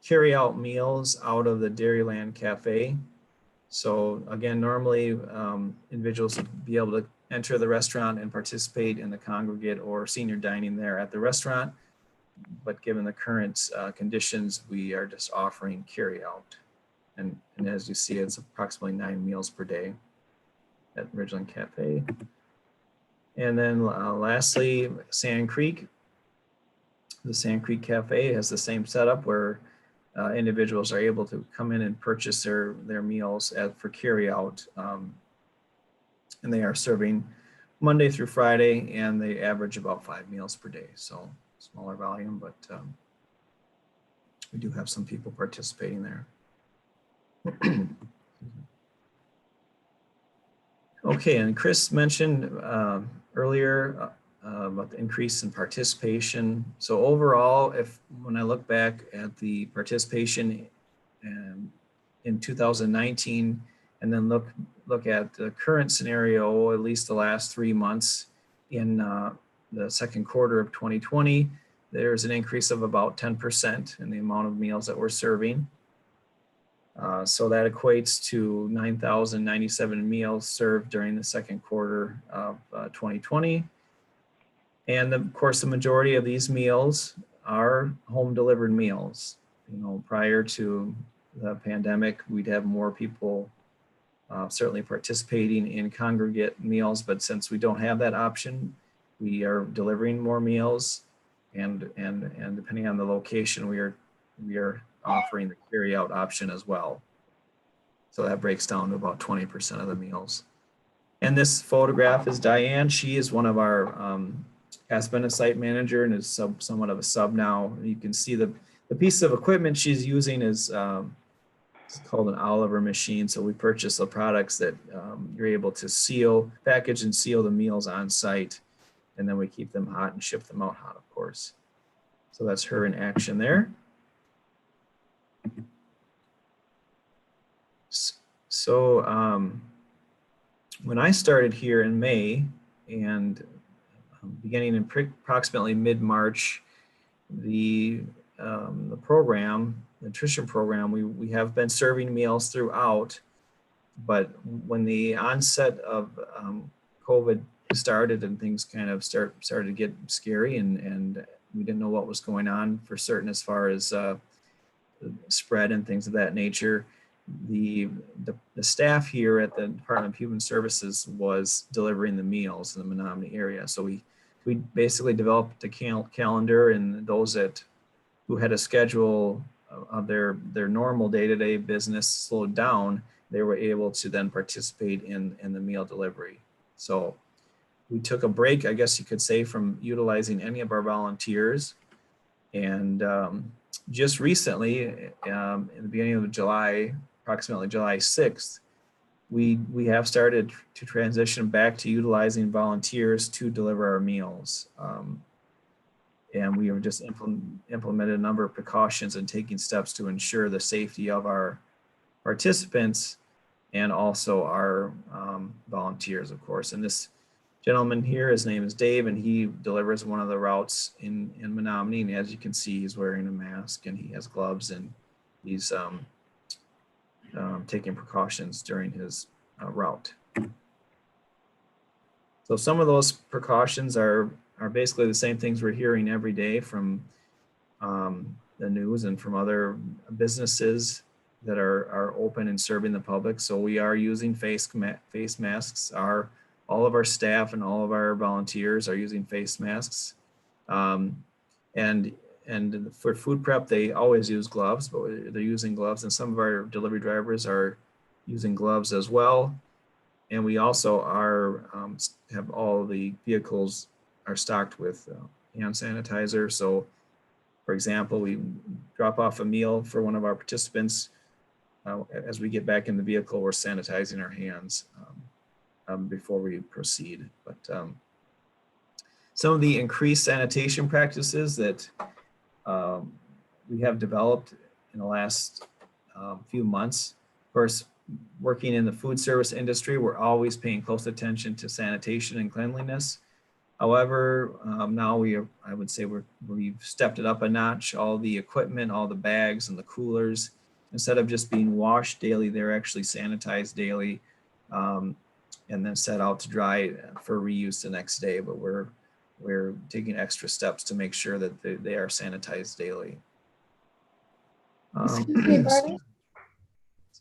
carry-out meals out of the Dairyland Cafe. So again, normally individuals would be able to enter the restaurant and participate in the congregate or senior dining there at the restaurant. But given the current conditions, we are just offering carry-out. And as you see, it's approximately 9 meals per day at Ridgeland Cafe. And then lastly, Sand Creek. The Sand Creek Cafe has the same setup where individuals are able to come in and purchase their meals for carry-out. And they are serving Monday through Friday, and they average about 5 meals per day. So smaller volume, but we do have some people participating there. Okay, and Chris mentioned earlier about the increase in participation. So overall, when I look back at the participation in 2019, and then look at the current scenario, at least the last 3 months in the second quarter of 2020, there's an increase of about 10% in the amount of meals that we're serving. So that equates to 9,097 meals served during the second quarter of 2020. And of course, the majority of these meals are home delivered meals. You know, prior to the pandemic, we'd have more people certainly participating in congregate meals, but since we don't have that option, we are delivering more meals, and depending on the location, we are offering the carry-out option as well. So that breaks down to about 20% of the meals. And this photograph is Diane. She is one of our has been a site manager and is somewhat of a sub now. You can see the piece of equipment she's using is it's called an Oliver machine. So we purchase the products that you're able to package and seal the meals on site, and then we keep them hot and ship them out hot, of course. So that's her in action there. So when I started here in May, and beginning in approximately mid-March, the program, the nutrition program, we have been serving meals throughout, but when the onset of COVID started and things kind of started to get scary, and we didn't know what was going on for certain as far as spread and things of that nature. The staff here at the Department of Human Services was delivering the meals in the Menominee area. So we basically developed a calendar, and those who had a schedule of their normal day-to-day business slowed down, they were able to then participate in the meal delivery. So we took a break, I guess you could say, from utilizing any of our volunteers. And just recently, in the beginning of July, approximately July 6th, we have started to transition back to utilizing volunteers to deliver our meals. And we have just implemented a number of precautions and taking steps to ensure the safety of our participants and also our volunteers, of course. And this gentleman here, his name is Dave, and he delivers one of the routes in Menominee. And as you can see, he's wearing a mask and he has gloves, and he's taking precautions during his route. So some of those precautions are basically the same things we're hearing every day from the news and from other businesses that are open and serving the public. So we are using face masks. All of our staff and all of our volunteers are using face masks. And for food prep, they always use gloves, but they're using gloves, and some of our delivery drivers are using gloves as well. And we also have all the vehicles are stocked with hand sanitizer. So, for example, we drop off a meal for one of our participants. As we get back in the vehicle, we're sanitizing our hands before we proceed. But some of the increased sanitation practices that we have developed in the last few months. Of course, working in the food service industry, we're always paying close attention to sanitation and cleanliness. However, now I would say we've stepped it up a notch. All the equipment, all the bags and the coolers, instead of just being washed daily, they're actually sanitized daily and then set out to dry for reuse the next day. But we're taking extra steps to make sure that they are sanitized daily. Excuse me, Bernie?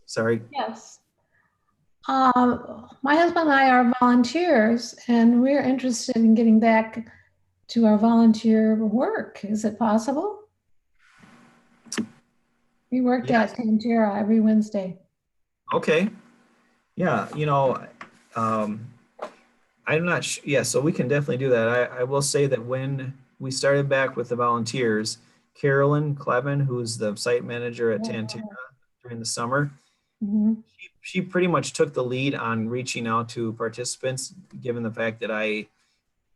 Sorry. Yes. My husband and I are volunteers, and we're interested in getting back to our volunteer work. Is it possible? We worked at Tantera every Wednesday. Okay. Yeah, I'm not sure. Yeah, so we can definitely do that. I will say that when we started back with the volunteers, Carolyn Clevin, who's the site manager at Tantera during the summer, she pretty much took the lead on reaching out to participants, given the fact that I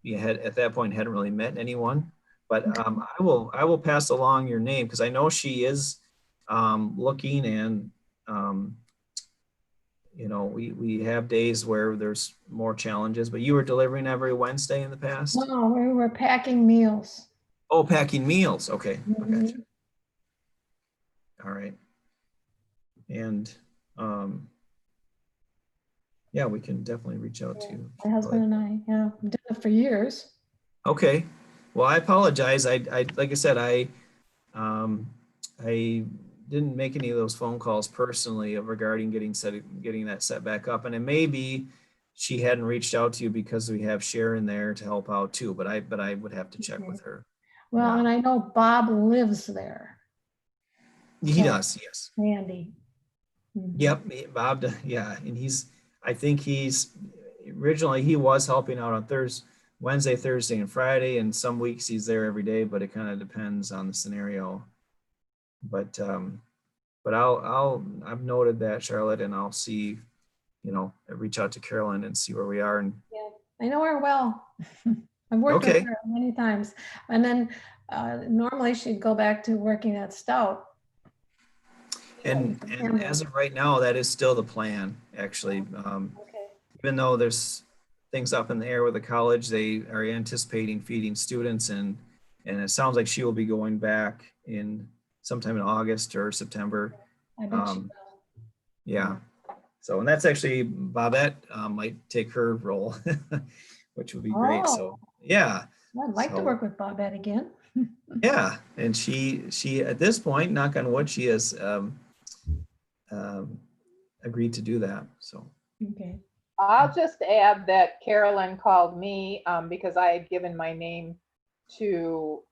had at that point hadn't really met anyone. But I will pass along your name, because I know she is looking, and we have days where there's more challenges. But you were delivering every Wednesday in the past? No, we were packing meals. Oh, packing meals. Okay, I gotcha. All right. And yeah, we can definitely reach out to you. My husband and I, yeah, we've done it for years. Okay. Well, I apologize. I like I said, I didn't make any of those phone calls personally regarding getting that set back up. And it may be she hadn't reached out to you because we have Sharon there to help out too. But I would have to check with her. Well, and I know Bob lives there. He does, yes. Andy. Yep, Bob. Yeah, and I think originally he was helping out on Wednesday, Thursday, and Friday, and some weeks he's there every day. But it kind of depends on the scenario. But I've noted that, Charlotte, and I'll see, reach out to Carolyn and see where we are. And yeah, I know her well. I've worked with her many times. And then normally she'd go back to working at Stout. And as of right now, that is still the plan, actually. Even though there's things up in the air with the college, they are anticipating feeding students, and it sounds like she will be going back sometime in August or September. I bet she will. Yeah. So, and that's actually Bobette might take her role which would be great. So yeah, I'd like to So- work with Bobette again. yeah, and she at this point, knock on wood, she has agreed to do that. So Okay. I'll just add that Carolyn called me because I had given my name to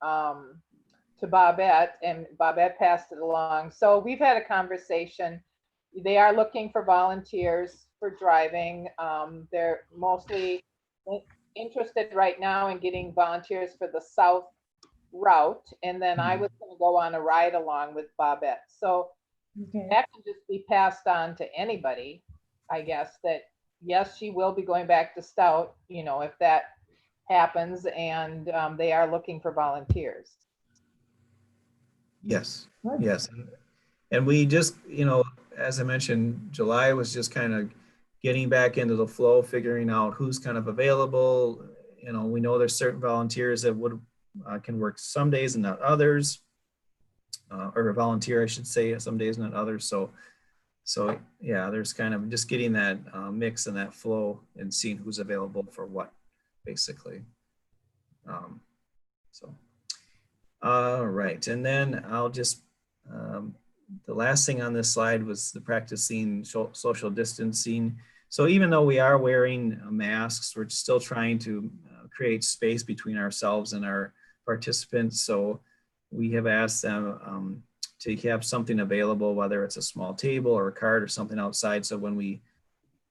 Bobette, and Bobette passed it along. So we've had a conversation. They are looking for volunteers for driving. They're mostly interested right now in getting volunteers for the south route, and then I was going to go on a ride along with Bobette. So Okay. that can just be passed on to anybody, I guess, that yes, she will be going back to Stout, you know, if that happens, and they are looking for volunteers. yes, Good. yes. And we just, as I mentioned, July was just kind of getting back into the flow, figuring out who's kind of available. We know there's certain volunteers that can work some days and not others, or a volunteer, I should say, some days, not others. So yeah, there's kind of just getting that mix and that flow and seeing who's available for what, basically. All right, and then I'll just, the last thing on this slide was the practicing social distancing. So even though we are wearing masks, we're still trying to create space between ourselves and our participants. So we have asked them to have something available, whether it's a small table or a cart or something outside. So when we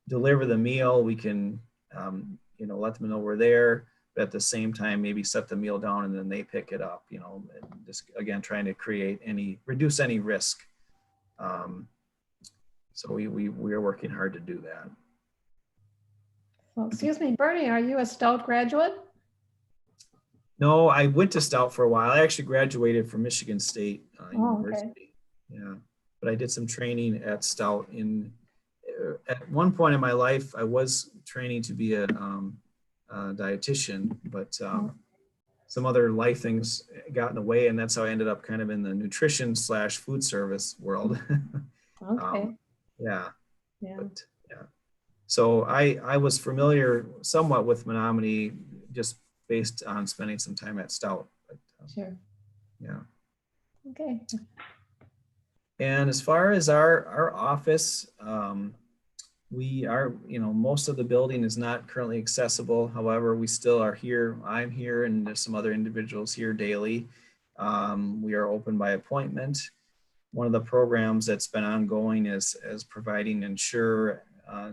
deliver the meal, we can, let them know we're there, but at the same time, maybe set the meal down and then they pick it up, and just again, trying to reduce any risk. So we are working hard to do that. So, excuse me, Bernie, are you a Stout graduate? No, I went to Stout for a while. I actually graduated from Michigan State University. Okay. Yeah, but I did some training at Stout. At one point in my life, I was training to be a dietitian, but some other life things got in the way, and that's how I ended up kind of in the nutrition / food service world. Okay. Yeah. Yeah. But yeah. So I was familiar somewhat with Menominee just based on spending some time at Stout. But, Sure. yeah. Okay. And as far as our office, we are, most of the building is not currently accessible. However, we still are here. I'm here, and there's some other individuals here daily. We are open by appointment. One of the programs that's been ongoing is providing insure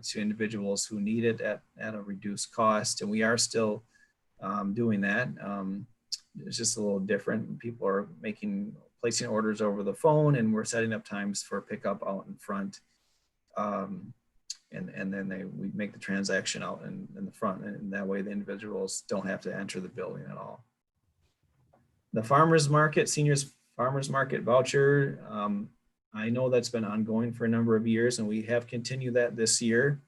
to individuals who need it at a reduced cost, and we are still doing that. It's just a little different. People are placing orders over the phone, and we're setting up times for pickup out in front. And then we make the transaction out in the front, and that way the individuals don't have to enter the building at all. The farmers market, seniors farmers market voucher, I know that's been ongoing for a number of years, and we have continued that this year.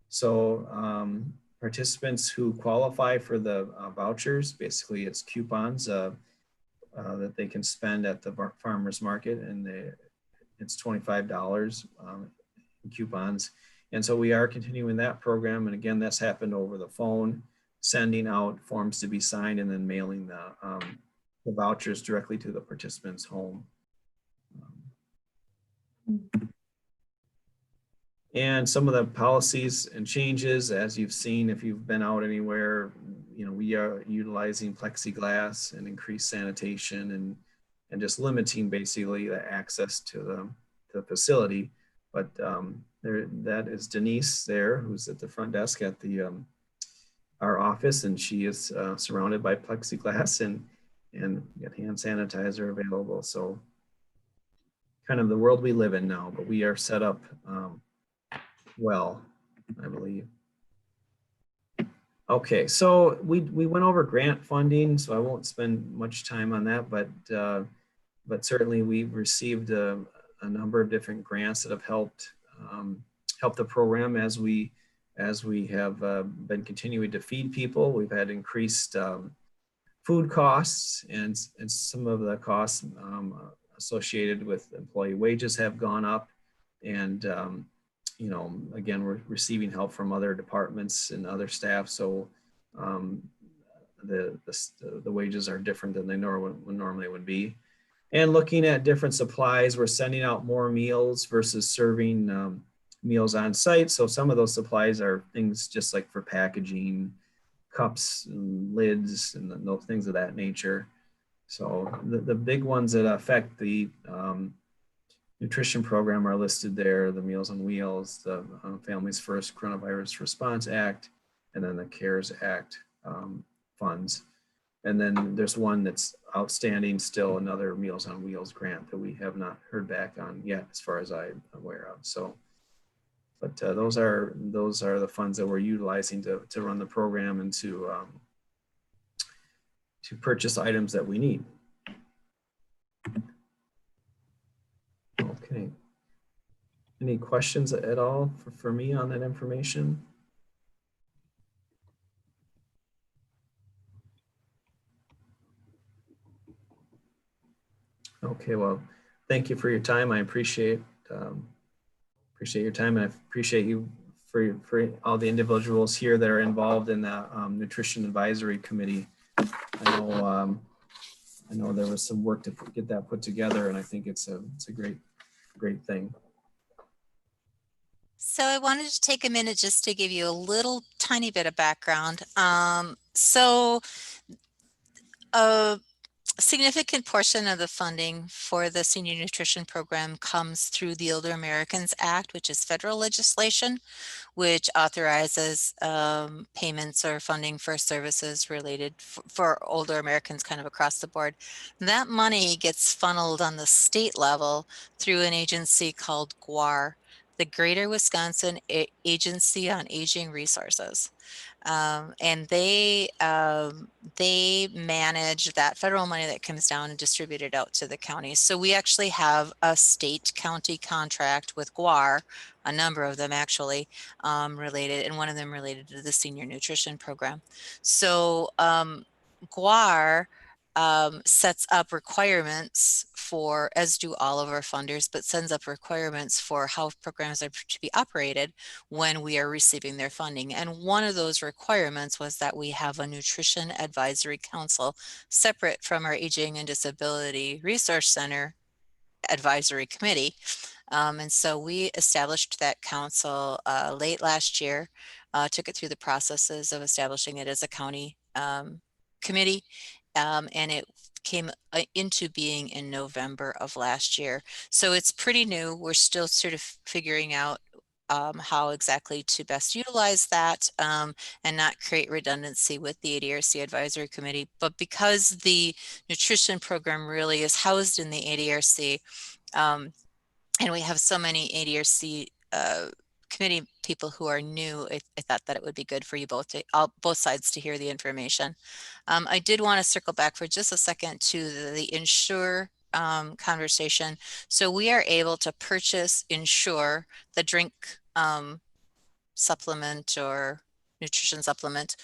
So participants who qualify for the vouchers, basically it's coupons that they can spend at the farmers market, and it's $25 in coupons. And so we are continuing that program. And again, that's happened over the phone, sending out forms to be signed and then mailing the vouchers directly to the participant's home. And some of the policies and changes, as you've seen, if you've been out anywhere, we are utilizing plexiglass and increased sanitation and just limiting basically the access to the facility. But that is Denise there, who's at the front desk at our office, and she is surrounded by plexiglass and got hand sanitizer available. So kind of the world we live in now, but we are set up well, I believe. Okay, so we went over grant funding, so I won't spend much time on that, but certainly we've received a number of different grants that have helped the program as we have been continuing to feed people. We've had increased food costs, and some of the costs associated with employee wages have gone up, and again, we're receiving help from other departments and other staff. So the wages are different than they normally would be. And looking at different supplies, we're sending out more meals versus serving meals on site. So some of those supplies are things just like for packaging, cups and lids and those things of that nature. So the big ones that affect the nutrition program are listed there: the Meals on Wheels, the Families First Coronavirus Response Act, and then the CARES Act funds. And then there's one that's outstanding still, another Meals on Wheels grant that we have not heard back on yet, as far as I'm aware of. So, but those are the funds that we're utilizing to run the program and to purchase items that we need. Okay. Any questions at all for me on that information? Okay, well, thank you for your time. I appreciate your time, and I appreciate you for all the individuals here that are involved in the Nutrition Advisory Committee. I know there was some work to get that put together, and I think it's a great thing. So I wanted to take a minute just to give you a little tiny bit of background. A significant portion of the funding for the senior nutrition program comes through the Older Americans Act, which is federal legislation, which authorizes payments or funding for services related for older Americans kind of across the board. That money gets funneled on the state level through an agency called GWAR, the Greater Wisconsin Agency on Aging Resources. And they manage that federal money that comes down and distribute it out to the counties. So we actually have a state-county contract with GWAR, a number of them actually related, and one of them related to the senior nutrition program. So GWAR sets up requirements for, as do all of our funders, but sends up requirements for how programs are to be operated when we are receiving their funding. And one of those requirements was that we have a nutrition advisory council separate from our Aging and Disability Resource Center advisory committee. And so we established that council late last year, took it through the processes of establishing it as a county committee, and it came into being in November of last year. So it's pretty new. We're still sort of figuring out how exactly to best utilize that and not create redundancy with the ADRC Advisory Committee. But because the nutrition program really is housed in the ADRC, and we have so many ADRC committee people who are new, I thought that it would be good for you both sides to hear the information. I did want to circle back for just a second to the Ensure conversation. So we are able to purchase Ensure, the drink supplement or nutrition supplement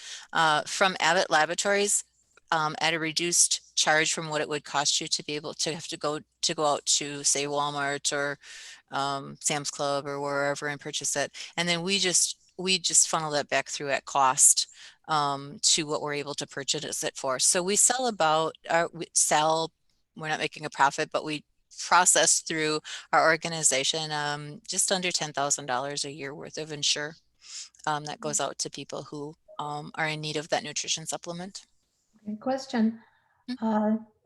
from Abbott Laboratories at a reduced charge from what it would cost you to be able to have to go out to, say, Walmart or Sam's Club or wherever and purchase it. And then we just funnel that back through at cost to what we're able to purchase it for. So we sell we're not making a profit, but we process through our organization just under $10,000 a year worth of Ensure that goes out to people who are in need of that nutrition supplement. Okay, question.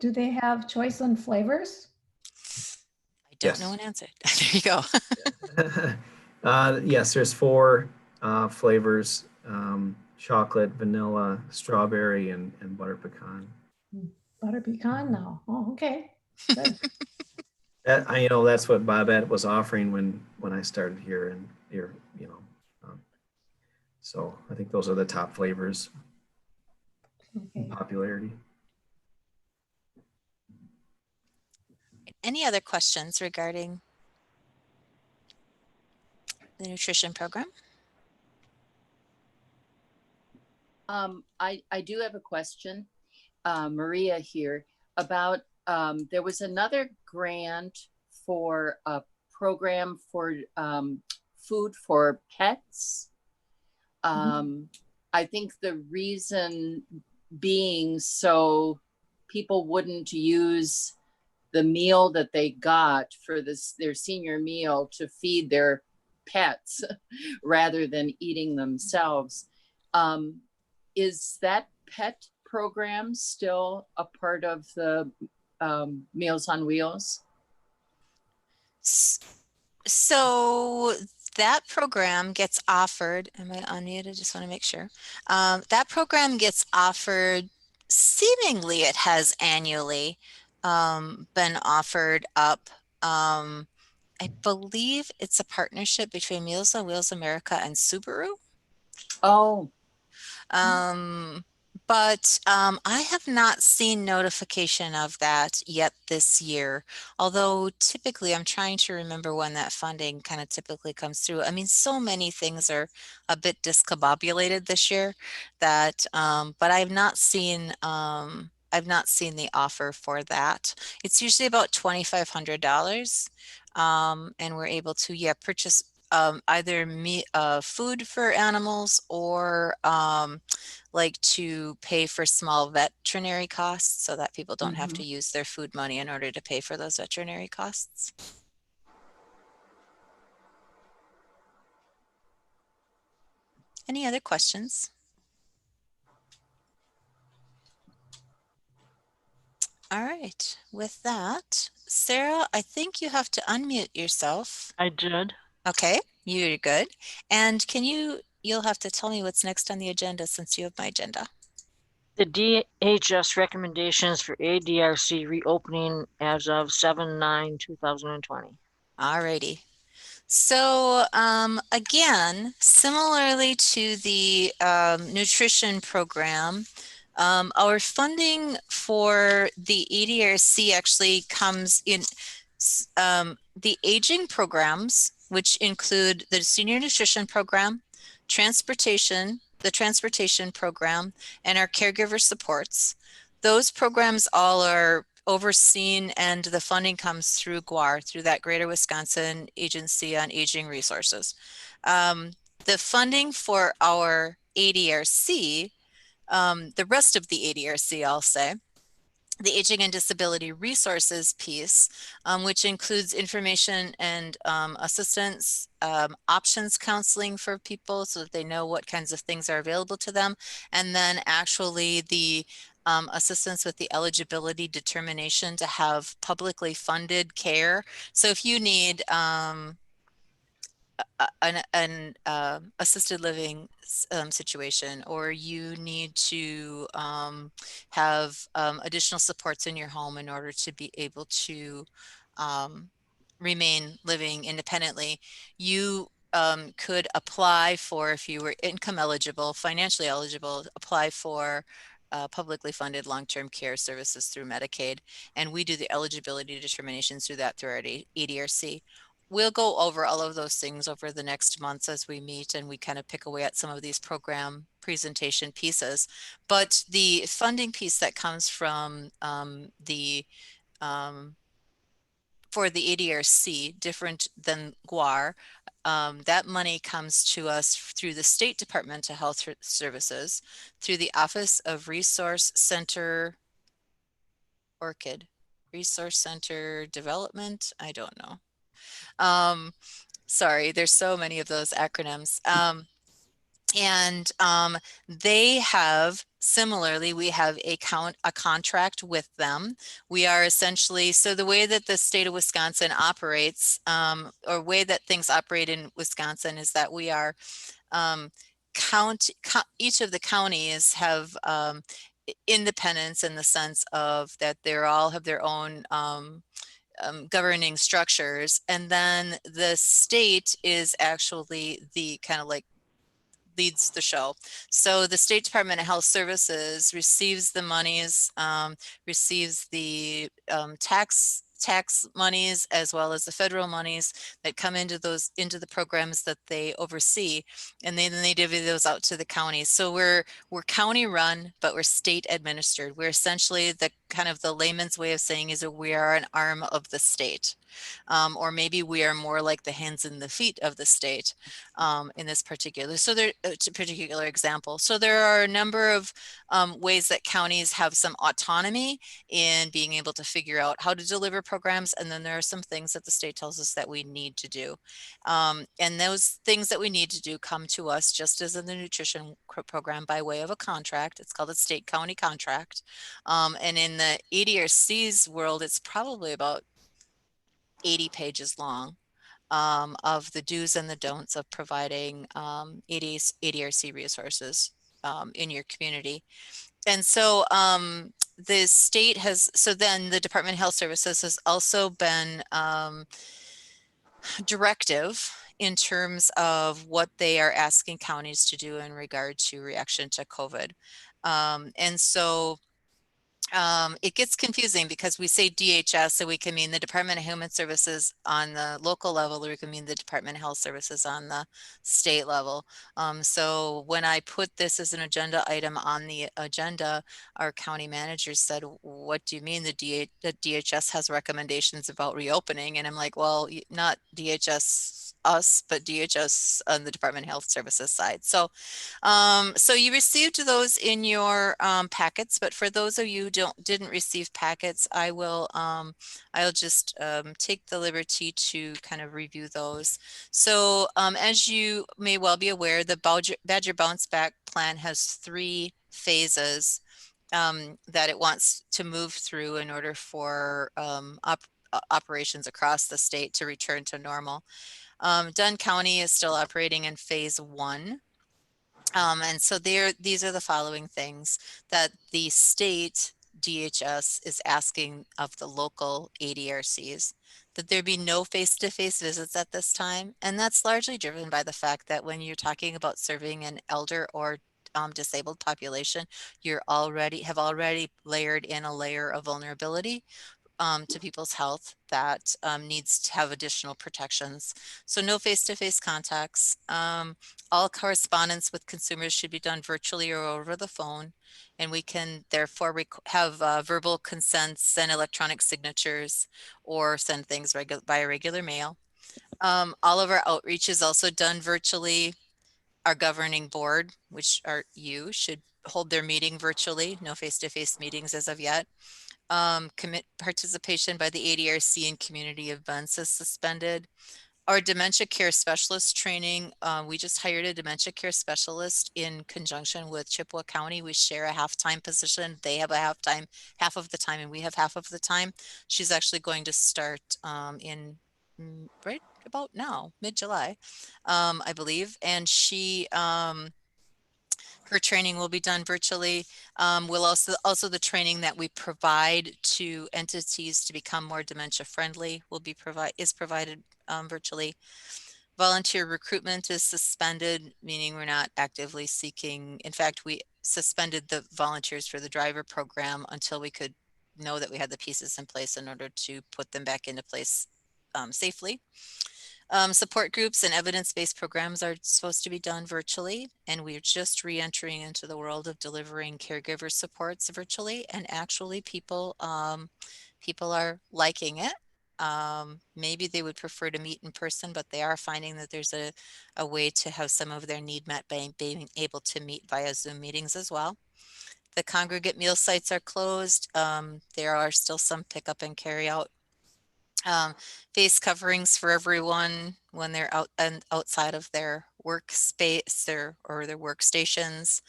Do they have choice on flavors? I don't know an answer. There you go. Yes, there's 4 flavors: chocolate, vanilla, strawberry, and butter pecan. Butter pecan now. Oh, okay. Good. That's what Bobette was offering when I started here, and here, so I think those are the top flavors in popularity. Any other questions regarding the nutrition program? I do have a question, Maria here, about there was another grant for a program for food for pets. I think the reason being so people wouldn't use the meal that they got for their senior meal to feed their pets rather than eating themselves. Is that pet program still a part of the Meals on Wheels? So that program gets offered, am I unmuted? Just want to make sure. That program gets offered, seemingly it has annually been offered up. I believe it's a partnership between Meals on Wheels America and Subaru. Oh, But I have not seen notification of that yet this year. Although typically I'm trying to remember when that funding kind of typically comes through. I mean, so many things are a bit discombobulated this year that, but I've not seen the offer for that. It's usually about $2,500. And we're able to, yeah, purchase either food for animals or like to pay for small veterinary costs so that people don't have to use their food money in order to pay for those veterinary costs. Any other questions? All right, with that, Sarah, I think you have to unmute yourself. I did. Okay, you're good. And you'll have to tell me what's next on the agenda since you have my agenda. The DHS recommendations for ADRC reopening as of 7/9/2020. All righty. So again, similarly to the nutrition program, our funding for the ADRC actually comes in the aging programs, which include the senior nutrition program, the transportation program, and our caregiver supports. Those programs all are overseen and the funding comes through GWAR, through that Greater Wisconsin Agency on Aging Resources. The funding for our ADRC, the rest of the ADRC, I'll say, the Aging and Disability Resources piece, which includes information and assistance, options counseling for people so that they know what kinds of things are available to them, and then actually the assistance with the eligibility determination to have publicly funded care. So if you need an assisted living situation, or you need to have additional supports in your home in order to be able to remain living independently, you could apply for, if you were income eligible, financially eligible, apply for publicly funded long-term care services through Medicaid. And we do the eligibility determinations through that through our ADRC. We'll go over all of those things over the next months as we meet and we kind of pick away at some of these program presentation pieces. But the funding piece that comes from for the ADRC, different than GWAR, that money comes to us through the State Department of Health Services, through the Office of Resource Center Resource Center Development. I don't know. Sorry, there's so many of those acronyms. And they have, similarly, we have a contract with them. We are essentially, so the way that the state of Wisconsin operates, or way that things operate in Wisconsin, is that we are, each of the counties have independence in the sense of that they're all have their own governing structures. And then the state is actually the kind of like leads the show. So the State Department of Health Services receives the monies, receives the tax tax monies as well as the federal monies that come into the programs that they oversee, and then they divvy those out to the counties. So we're county run, but we're state administered. We're essentially the kind of the layman's way of saying is that we are an arm of the state. Or maybe we are more like the hands and the feet of the state in this particular. So there, particular example. So there are a number of ways that counties have some autonomy in being able to figure out how to deliver programs, and then there are some things that the state tells us that we need to do. And those things that we need to do come to us just as in the nutrition program by way of a contract. It's called a state county contract. And in the ADRC's world, it's probably about 80 pages long of the do's and the don'ts of providing ADRC resources in your community. And so the state has, so then the Department of Health Services has also been directive in terms of what they are asking counties to do in regard to reaction to COVID. And so it gets confusing because we say DHS, so we can mean the Department of Human Services on the local level, or we can mean the Department of Health Services on the state level. So when I put this as an agenda item on the agenda, our county manager said, what do you mean the DHS has recommendations about reopening? And I'm like, well, not DHS us, but DHS on the Department of Health Services side. So so you received those in your packets, but for those of you who didn't receive packets, I'll just take the liberty to kind of review those. So as you may well be aware, the Badger Bounce Back Plan has 3 phases that it wants to move through in order for operations across the state to return to normal. Dunn County is still operating in phase 1. And so these are the following things that the state DHS is asking of the local ADRCs: that there be no face-to-face visits at this time. And that's largely driven by the fact that when you're talking about serving an elder or disabled population, have already layered in a layer of vulnerability to people's health that needs to have additional protections. So no face-to-face contacts. All correspondence with consumers should be done virtually or over the phone. And we can therefore have verbal consents and electronic signatures, or send things by regular mail. All of our outreach is also done virtually. Our governing board, which are you, should hold their meeting virtually. No face-to-face meetings as of yet. Commit participation by the ADRC in community events is suspended. Our dementia care specialist training, we just hired a dementia care specialist in conjunction with Chippewa County. We share a half-time position. They have a half of the time, and we have half of the time. She's actually going to start in right about now, mid-July, I believe. And her training will be done virtually. We'll also the training that we provide to entities to become more dementia friendly is provided virtually. Volunteer recruitment is suspended, meaning we're not actively seeking. In fact, we suspended the volunteers for the driver program until we could know that we had the pieces in place in order to put them back into place safely. Support groups and evidence-based programs are supposed to be done virtually, and we're just re-entering into the world of delivering caregiver supports virtually, and actually people are liking it. Maybe they would prefer to meet in person, but they are finding that there's a way to have some of their need met by being able to meet via Zoom meetings as well. The congregate meal sites are closed. There are still some pickup and carry out. Face coverings for everyone when they're out and outside of their workspace or their workstations.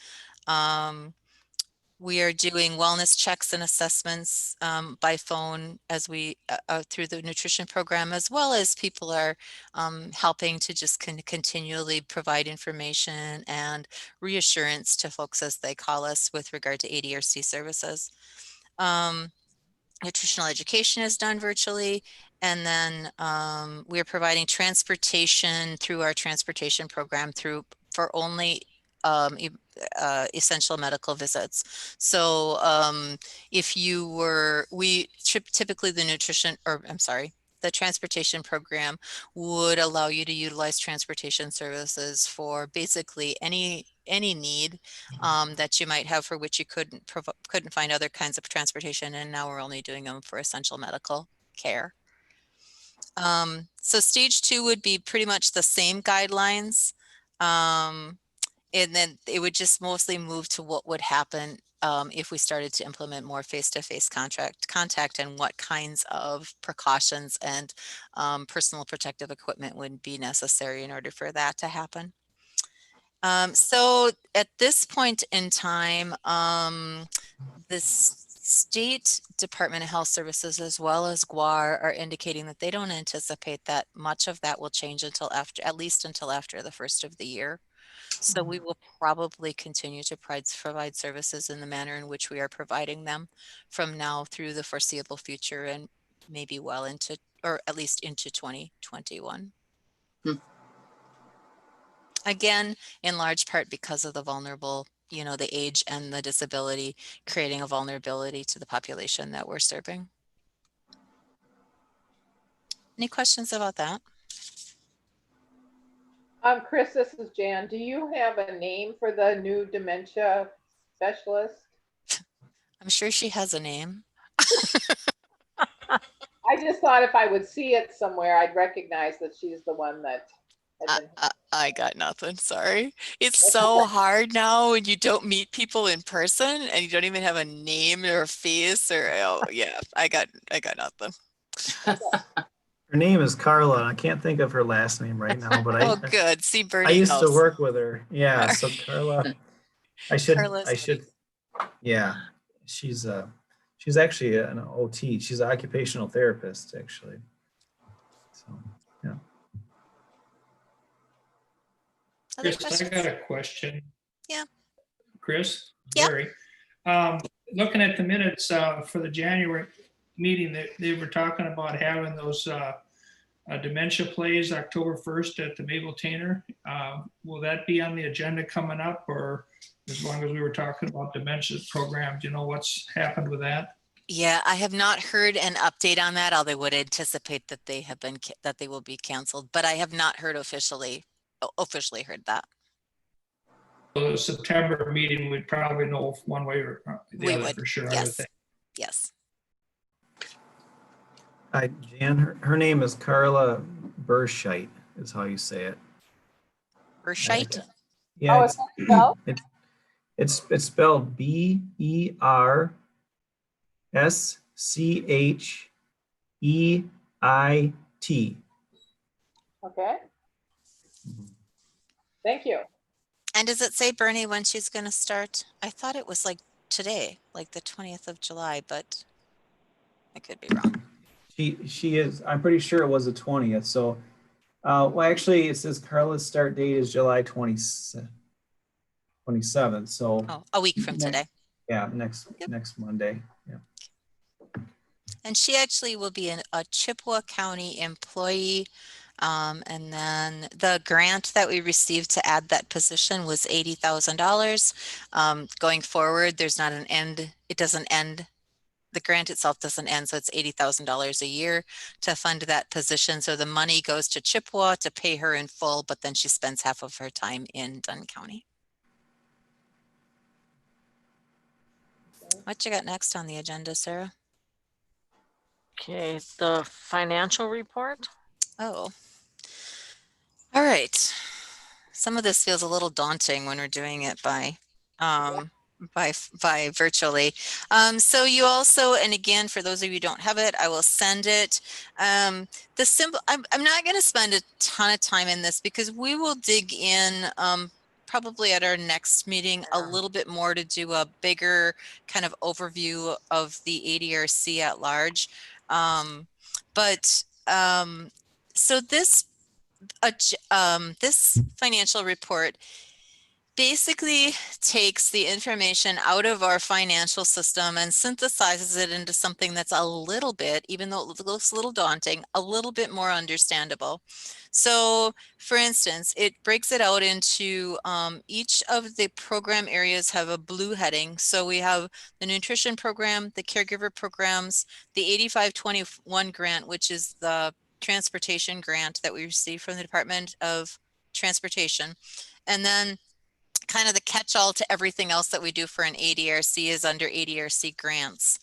We are doing wellness checks and assessments by phone as we through the nutrition program, as well as people are helping to just continually provide information and reassurance to folks as they call us with regard to ADRC services. Nutritional education is done virtually, and then we're providing transportation through our transportation program for only essential medical visits. So if you were, typically the nutrition, or I'm sorry, the transportation program would allow you to utilize transportation services for basically any need that you might have for which you couldn't find other kinds of transportation, and now we're only doing them for essential medical care. So stage 2 would be pretty much the same guidelines. And then it would just mostly move to what would happen if we started to implement more face-to-face contact and what kinds of precautions and personal protective equipment would be necessary in order for that to happen. So at this point in time, the State Department of Health Services as well as GWAR are indicating that they don't anticipate that much of that will change until at least until after the first of the year. So we will probably continue to provide services in the manner in which we are providing them from now through the foreseeable future and maybe well into, or at least into 2021. Again, in large part because of the vulnerable, the age and the disability, creating a vulnerability to the population that we're serving. Any questions about that? Chris, this is Jan. Do you have a name for the new dementia specialist? I'm sure she has a name. I just thought if I would see it somewhere, I'd recognize that she's the one that had been. I got nothing, sorry. It's so hard now when you don't meet people in person and you don't even have a name or a face or, oh yeah, I got nothing. Her name is Carla. I can't think of her last name right now, but Oh, good. See, Bernie I used to knows. work with her. Yeah, so Carla, I should, yeah, she's actually an OT. She's an occupational therapist, actually. So, yeah. Chris, I got a question. Yeah. Chris, Yeah. Larry, looking at the minutes for the January meeting, they were talking about having those dementia plays October 1st at the Mabel Tainer. Will that be on the agenda coming up, or as long as we were talking about dementia program, do you know what's happened with that? Yeah, I have not heard an update on that, although I would anticipate that they will be canceled, but I have not heard officially heard that. So the September meeting, we'd probably know one way or the other for sure. I would think. Yes. Jan, her name is Carla Burscheit, is how you say it. Burscheit? Yeah, is that spelled? it's spelled BERSCHEIT. Okay. Thank you. And does it say, Bernie, when she's going to start? I thought it was like today, like the 20th of July, but I could be wrong. She is, I'm pretty sure it was the 20th. So, well, actually it says Carla's start date is July 27th. So a week from today. Yeah, next Monday. Yeah. And she actually will be a Chippewa County employee. And then the grant that we received to add that position was $80,000. Going forward, there's not an end. It doesn't end. The grant itself doesn't end. So it's $80,000 a year to fund that position. So the money goes to Chippewa to pay her in full, but then she spends half of her time in Dunn County. What you got next on the agenda, Sarah? Okay, the financial report. Oh, all right. Some of this feels a little daunting when we're doing it by virtually. So you also, and again, for those of you who don't have it, I will send it. I'm not going to spend a ton of time in this because we will dig in probably at our next meeting a little bit more to do a bigger kind of overview of the ADRC at large. So this financial report basically takes the information out of our financial system and synthesizes it into something that's a little bit, even though it looks a little daunting, a little bit more understandable. So for instance, it breaks it out into each of the program areas have a blue heading. So we have the nutrition program, the caregiver programs, the 8521 grant, which is the transportation grant that we received from the Department of Transportation. And then kind of the catch-all to everything else that we do for an ADRC is under ADRC grants.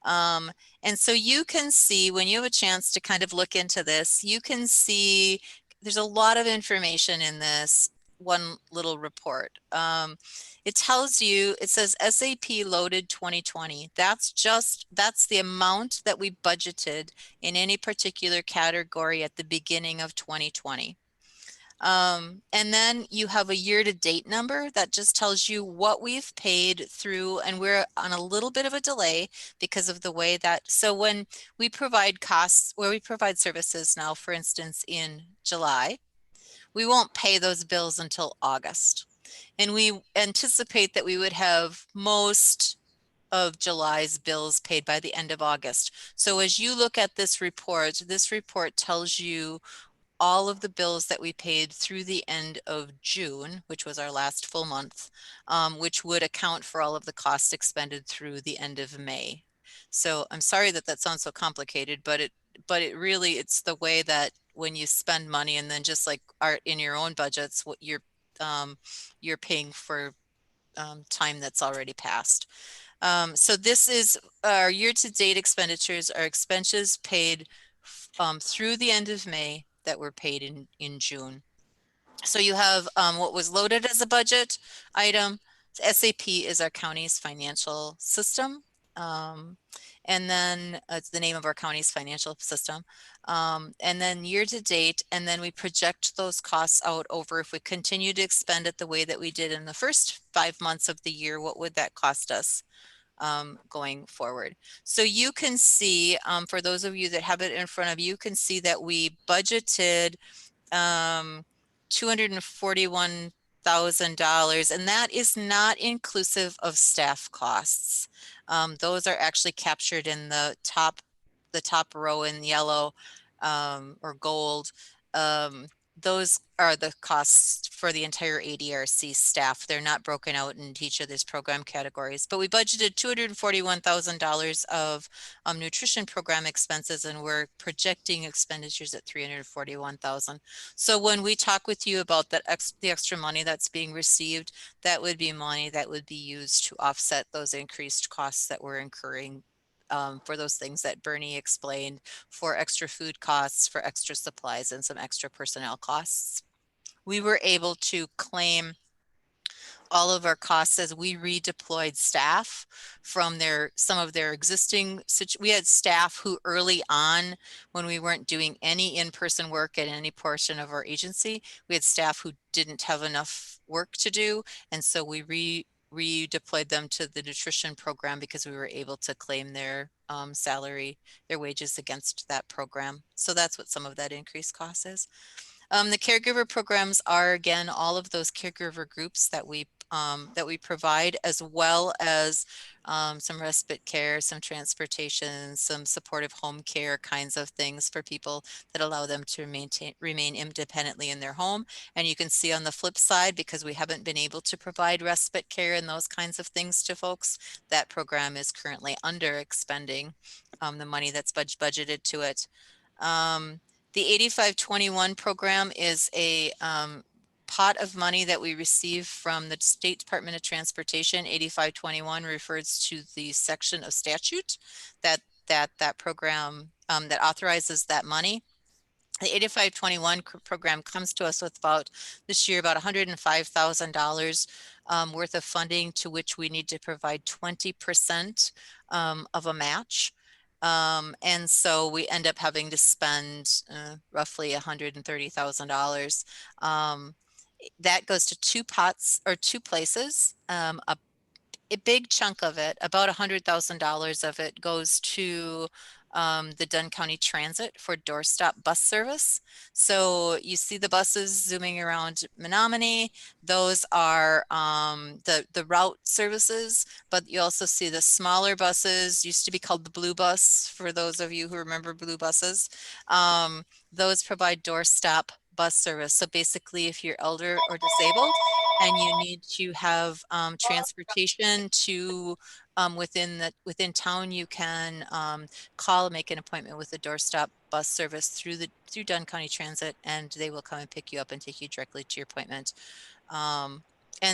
And so you can see, when you have a chance to kind of look into this, you can see there's a lot of information in this one little report. It tells you, it says SAP loaded 2020. That's the amount that we budgeted in any particular category at the beginning of 2020. And then you have a year-to-date number that just tells you what we've paid through, and we're on a little bit of a delay because of the way that, so when we provide costs, where we provide services now, for instance, in July, we won't pay those bills until August. And we anticipate that we would have most of July's bills paid by the end of August. So as you look at this report tells you all of the bills that we paid through the end of June, which was our last full month, which would account for all of the costs expended through the end of May. So I'm sorry that that sounds so complicated, but it really, it's the way that when you spend money, and then just like in your own budgets, what you're paying for time that's already passed. So this is our year-to-date expenditures, our expenses paid through the end of May that were paid in June. So you have what was loaded as a budget item. SAP is our county's financial system. And then it's the name of our county's financial system. And then year to date, and then we project those costs out over, if we continue to expend it the way that we did in the first 5 months of the year, what would that cost us going forward? So you can see, for those of you that have it in front of you, can see that we budgeted $241,000, and that is not inclusive of staff costs. Those are actually captured in the top row in yellow or gold. Those are the costs for the entire ADRC staff. They're not broken out in each of these program categories, but we budgeted $241,000 of nutrition program expenses, and we're projecting expenditures at $341,000. So when we talk with you about that the extra money that's being received, that would be money that would be used to offset those increased costs that we're incurring for those things that Bernie explained, for extra food costs, for extra supplies, and some extra personnel costs. We were able to claim all of our costs as we redeployed staff from some of their existing, we had staff who early on, when we weren't doing any in-person work at any portion of our agency, we had staff who didn't have enough work to do. And so we redeployed them to the nutrition program because we were able to claim their salary, their wages against that program. So that's what some of that increased cost is. The caregiver programs are, again, all of those caregiver groups that we provide, as well as some respite care, some transportation, some supportive home care kinds of things for people that allow them to remain independently in their home. And you can see on the flip side, because we haven't been able to provide respite care and those kinds of things to folks, that program is currently under expending the money that's budgeted to it. The 8521 program is a pot of money that we receive from the State Department of Transportation. 8521 refers to the section of statute that program that authorizes that money. The 8521 program comes to us with this year about $105,000 worth of funding, to which we need to provide 20% of a match. And so we end up having to spend roughly $130,000. That goes to two places. A big chunk of it, about $100,000 of it, goes to the Dunn County Transit for doorstop bus service. So you see the buses zooming around Menominee. Those are the route services, but you also see the smaller buses, used to be called the Blue Bus, for those of you who remember blue buses. Those provide doorstop bus service. So basically, if you're elder or disabled and you need to have transportation to within town, you can call, make an appointment with the doorstop bus service through Dunn County Transit, and they will come and pick you up and take you directly to your appointment. And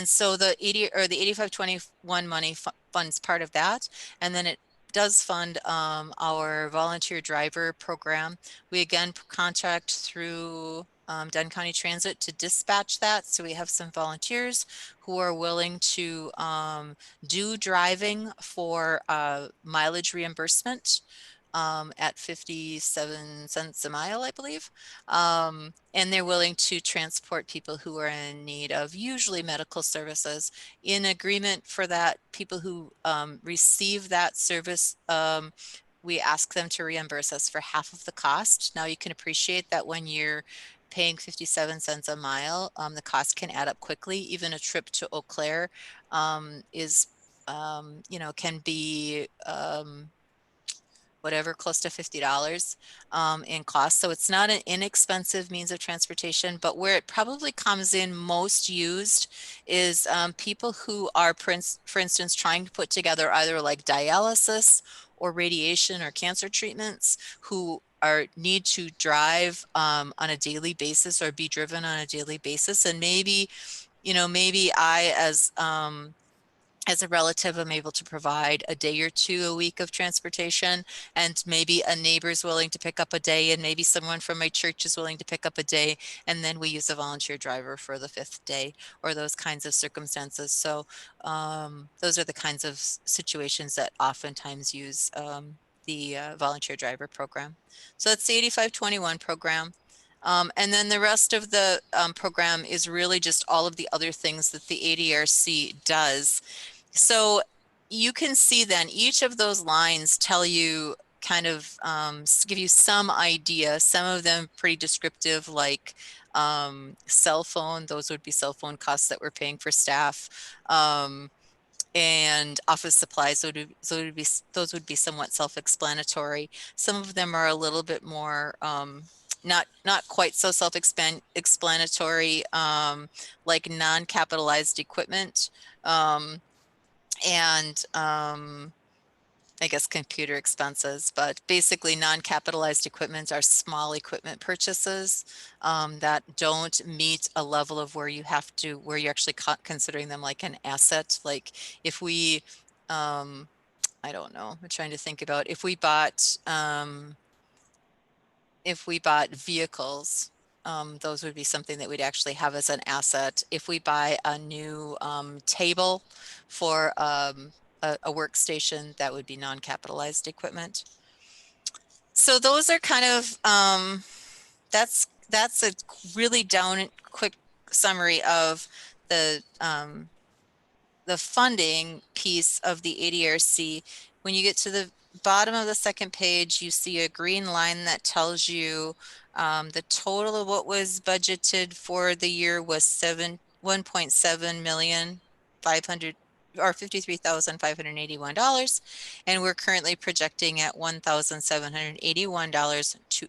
so the 8521 money funds part of that, and then it does fund our volunteer driver program. We again contract through Dunn County Transit to dispatch that. So we have some volunteers who are willing to do driving for mileage reimbursement at 57 cents a mile, I believe. And they're willing to transport people who are in need of usually medical services. In agreement for that, people who receive that service, we ask them to reimburse us for half of the cost. Now you can appreciate that when you're paying 57 cents a mile, the cost can add up quickly. Even a trip to Eau Claire is, can be whatever, close to $50 in cost. So it's not an inexpensive means of transportation, but where it probably comes in most used is people who are, for instance, trying to put together either like dialysis or radiation or cancer treatments, who need to drive on a daily basis or be driven on a daily basis. And maybe I, as a relative, I'm able to provide a day or two a week of transportation, and maybe a neighbor's willing to pick up a day, and maybe someone from my church is willing to pick up a day, and then we use a volunteer driver for the 5th day, or those kinds of circumstances. So those are the kinds of situations that oftentimes use the volunteer driver program. So that's the 8521 program. And then the rest of the program is really just all of the other things that the ADRC does. So you can see then each of those lines tell you kind of give you some idea, some of them pretty descriptive, like cell phone. Those would be cell phone costs that we're paying for staff. And office supplies, those would be somewhat self-explanatory. Some of them are a little bit more not quite so self-explanatory, like non-capitalized equipment. And I guess computer expenses, but basically non-capitalized equipment are small equipment purchases that don't meet a level of where you're actually considering them like an asset. Like if we, I don't know, I'm trying to think about if we bought vehicles, those would be something that we'd actually have as an asset. If we buy a new table for a workstation, that would be non-capitalized equipment. So those are kind of, that's a really quick summary of the funding piece of the ADRC. When you get to the bottom of the second page, you see a green line that tells you the total of what was budgeted for the year was $1.7 million, $53,581, and we're currently projecting at $1,781 to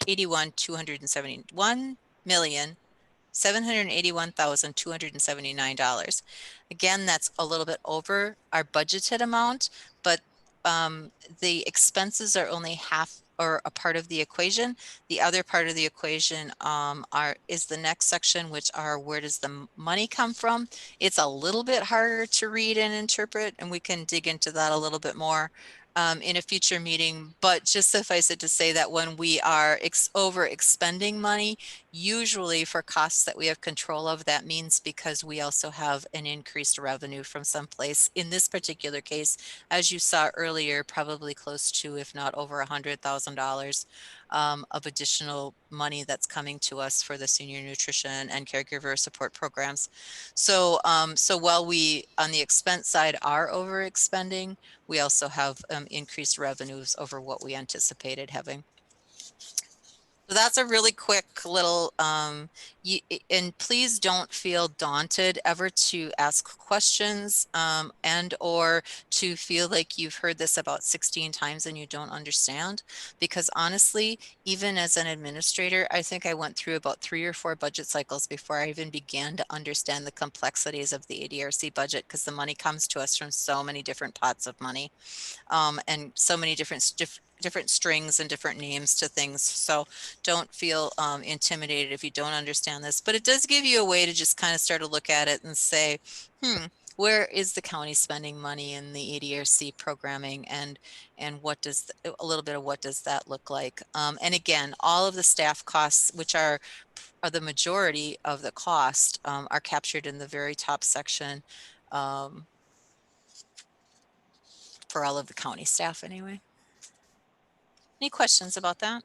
$781,279. Again, that's a little bit over our budgeted amount, but the expenses are only half or a part of the equation. The other part of the equation is the next section, which are where does the money come from? It's a little bit harder to read and interpret, and we can dig into that a little bit more in a future meeting, but just suffice it to say that when we are over expending money, Usually for costs that we have control of, that means because we also have an increased revenue from someplace. In this particular case, as you saw earlier, probably close to, if not over $100,000 of additional money that's coming to us for the senior nutrition and caregiver support programs. So, so while we on the expense side are overexpending, we also have increased revenues over what we anticipated having. So that's a really quick little, and please don't feel daunted ever to ask questions and or to feel like you've heard this about 16 times and you don't understand. Because honestly, even as an administrator, I think I went through about 3 or 4 budget cycles before I even began to understand the complexities of the ADRC budget, because the money comes to us from so many different pots of money. And so many different strings and different names to things. So don't feel intimidated if you don't understand this, but it does give you a way to just kind of start to look at it and say, where is the county spending money in the ADRC programming, and what does a little bit of what does that look like? And again, all of the staff costs, which are the majority of the cost, are captured in the very top section. For all of the county staff anyway. Any questions about that?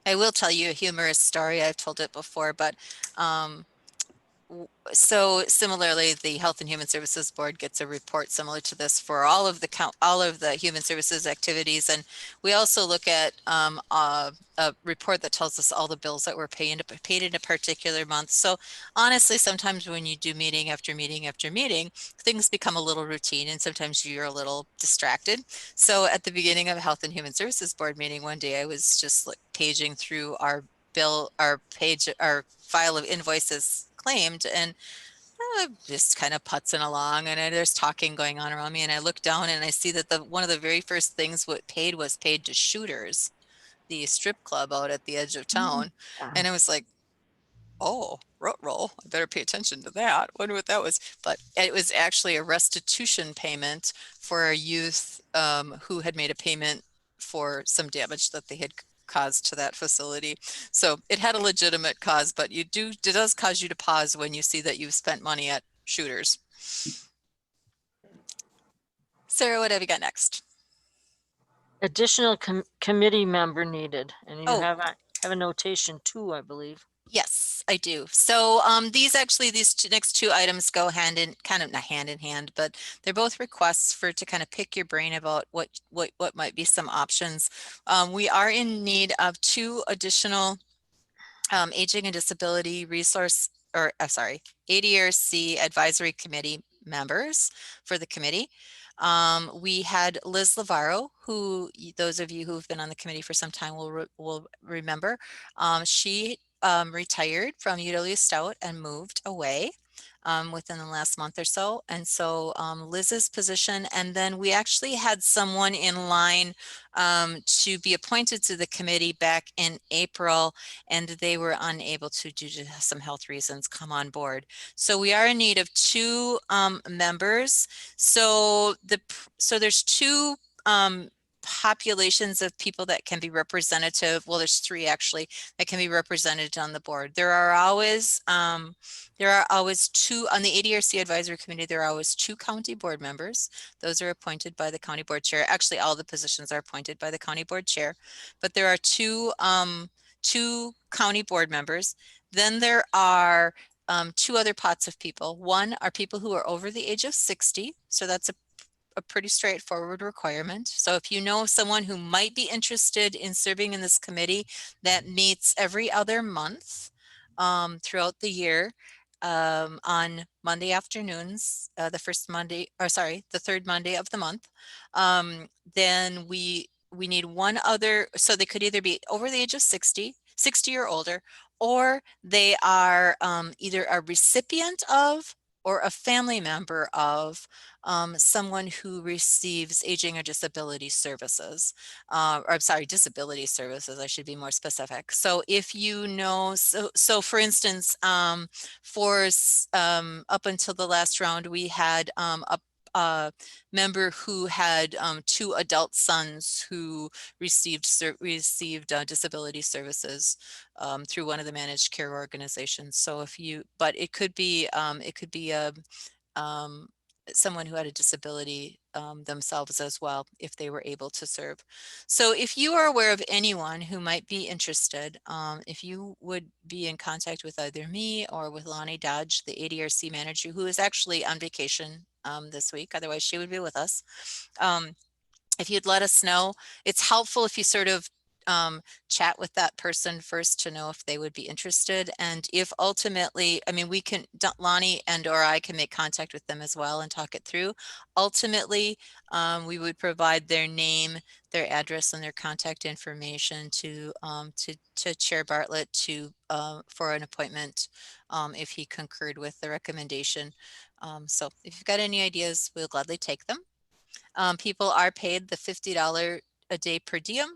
I will tell you a humorous story. I've told it before, but so similarly, the Health and Human Services Board gets a report similar to this for all of the human services activities, and we also look at a report that tells us all the bills that were paid in a particular month. So honestly, sometimes when you do meeting after meeting after meeting, things become a little routine, and sometimes you're a little distracted. So at the beginning of a Health and Human Services Board meeting one day, I was just like paging through our our file of invoices claimed, and just kind of putzing along, and there's talking going on around me, and I look down and I see that one of the very first things was paid to Shooters, the strip club out at the edge of town. And I was like, oh, roll, I better pay attention to that. Wonder what that was. But it was actually a restitution payment for a youth who had made a payment for some damage that they had caused to that facility. So it had a legitimate cause, but it does cause you to pause when you see that you've spent money at Shooters. Sarah, what have you got next? Additional committee member needed, and you Oh. have a notation too, I believe. Yes, I do. So these next 2 items go not hand in hand, but they're both requests to kind of pick your brain about what might be some options. We are in need of 2 additional aging and disability ADRC advisory committee members for the committee. We had Liz Lavaro, who those of you who've been on the committee for some time will remember. She retired from UW Stout and moved away within the last month or so. And so Liz's position, and then we actually had someone in line to be appointed to the committee back in April, and they were unable to, due to some health reasons, come on board. So we are in need of 2 members. So there's 2 populations of people that can be representative. Well, there's 3 actually that can be represented on the board. There are always 2 on the ADRC advisory committee. There are always 2 county board members. Those are appointed by the county board chair. Actually, all the positions are appointed by the county board chair, but there are 2 county board members. Then there are 2 other pots of people. One are people who are over the age of 60. So that's a pretty straightforward requirement. So if you know someone who might be interested in serving in this committee that meets every other month throughout the year on Monday afternoons, the 3rd Monday of the month, then we need 1 other. So they could either be over the age of 60 or older, or they are either a recipient of or a family member of someone who receives aging or disability services, disability services, I should be more specific. So if you know, so for instance, up until the last round, we had member who had 2 adult sons who received disability services through one of the managed care organizations. So if you, but it could be a someone who had a disability themselves as well, if they were able to serve. So if you are aware of anyone who might be interested, if you would be in contact with either me or with Lonnie Dodge, the ADRC manager, who is actually on vacation this week, otherwise she would be with us. If you'd let us know, it's helpful if you sort of chat with that person first to know if they would be interested. And if ultimately, I mean, we can, Lonnie and or I can make contact with them as well and talk it through. Ultimately, we would provide their name, their address, and their contact information to Chair Bartlett for an appointment if he concurred with the recommendation. So if you've got any ideas, we'll gladly take them. People are paid the $50 a day per diem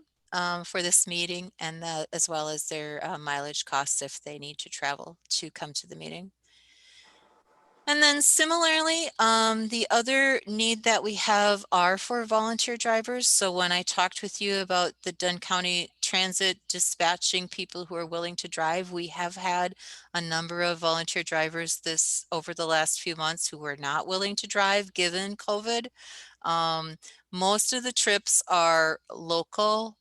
for this meeting, and as well as their mileage costs if they need to travel to come to the meeting. And then similarly, the other need that we have are for volunteer drivers. So when I talked with you about the Dunn County Transit dispatching people who are willing to drive, we have had a number of volunteer drivers over the last few months who were not willing to drive given COVID. Most of the trips are local,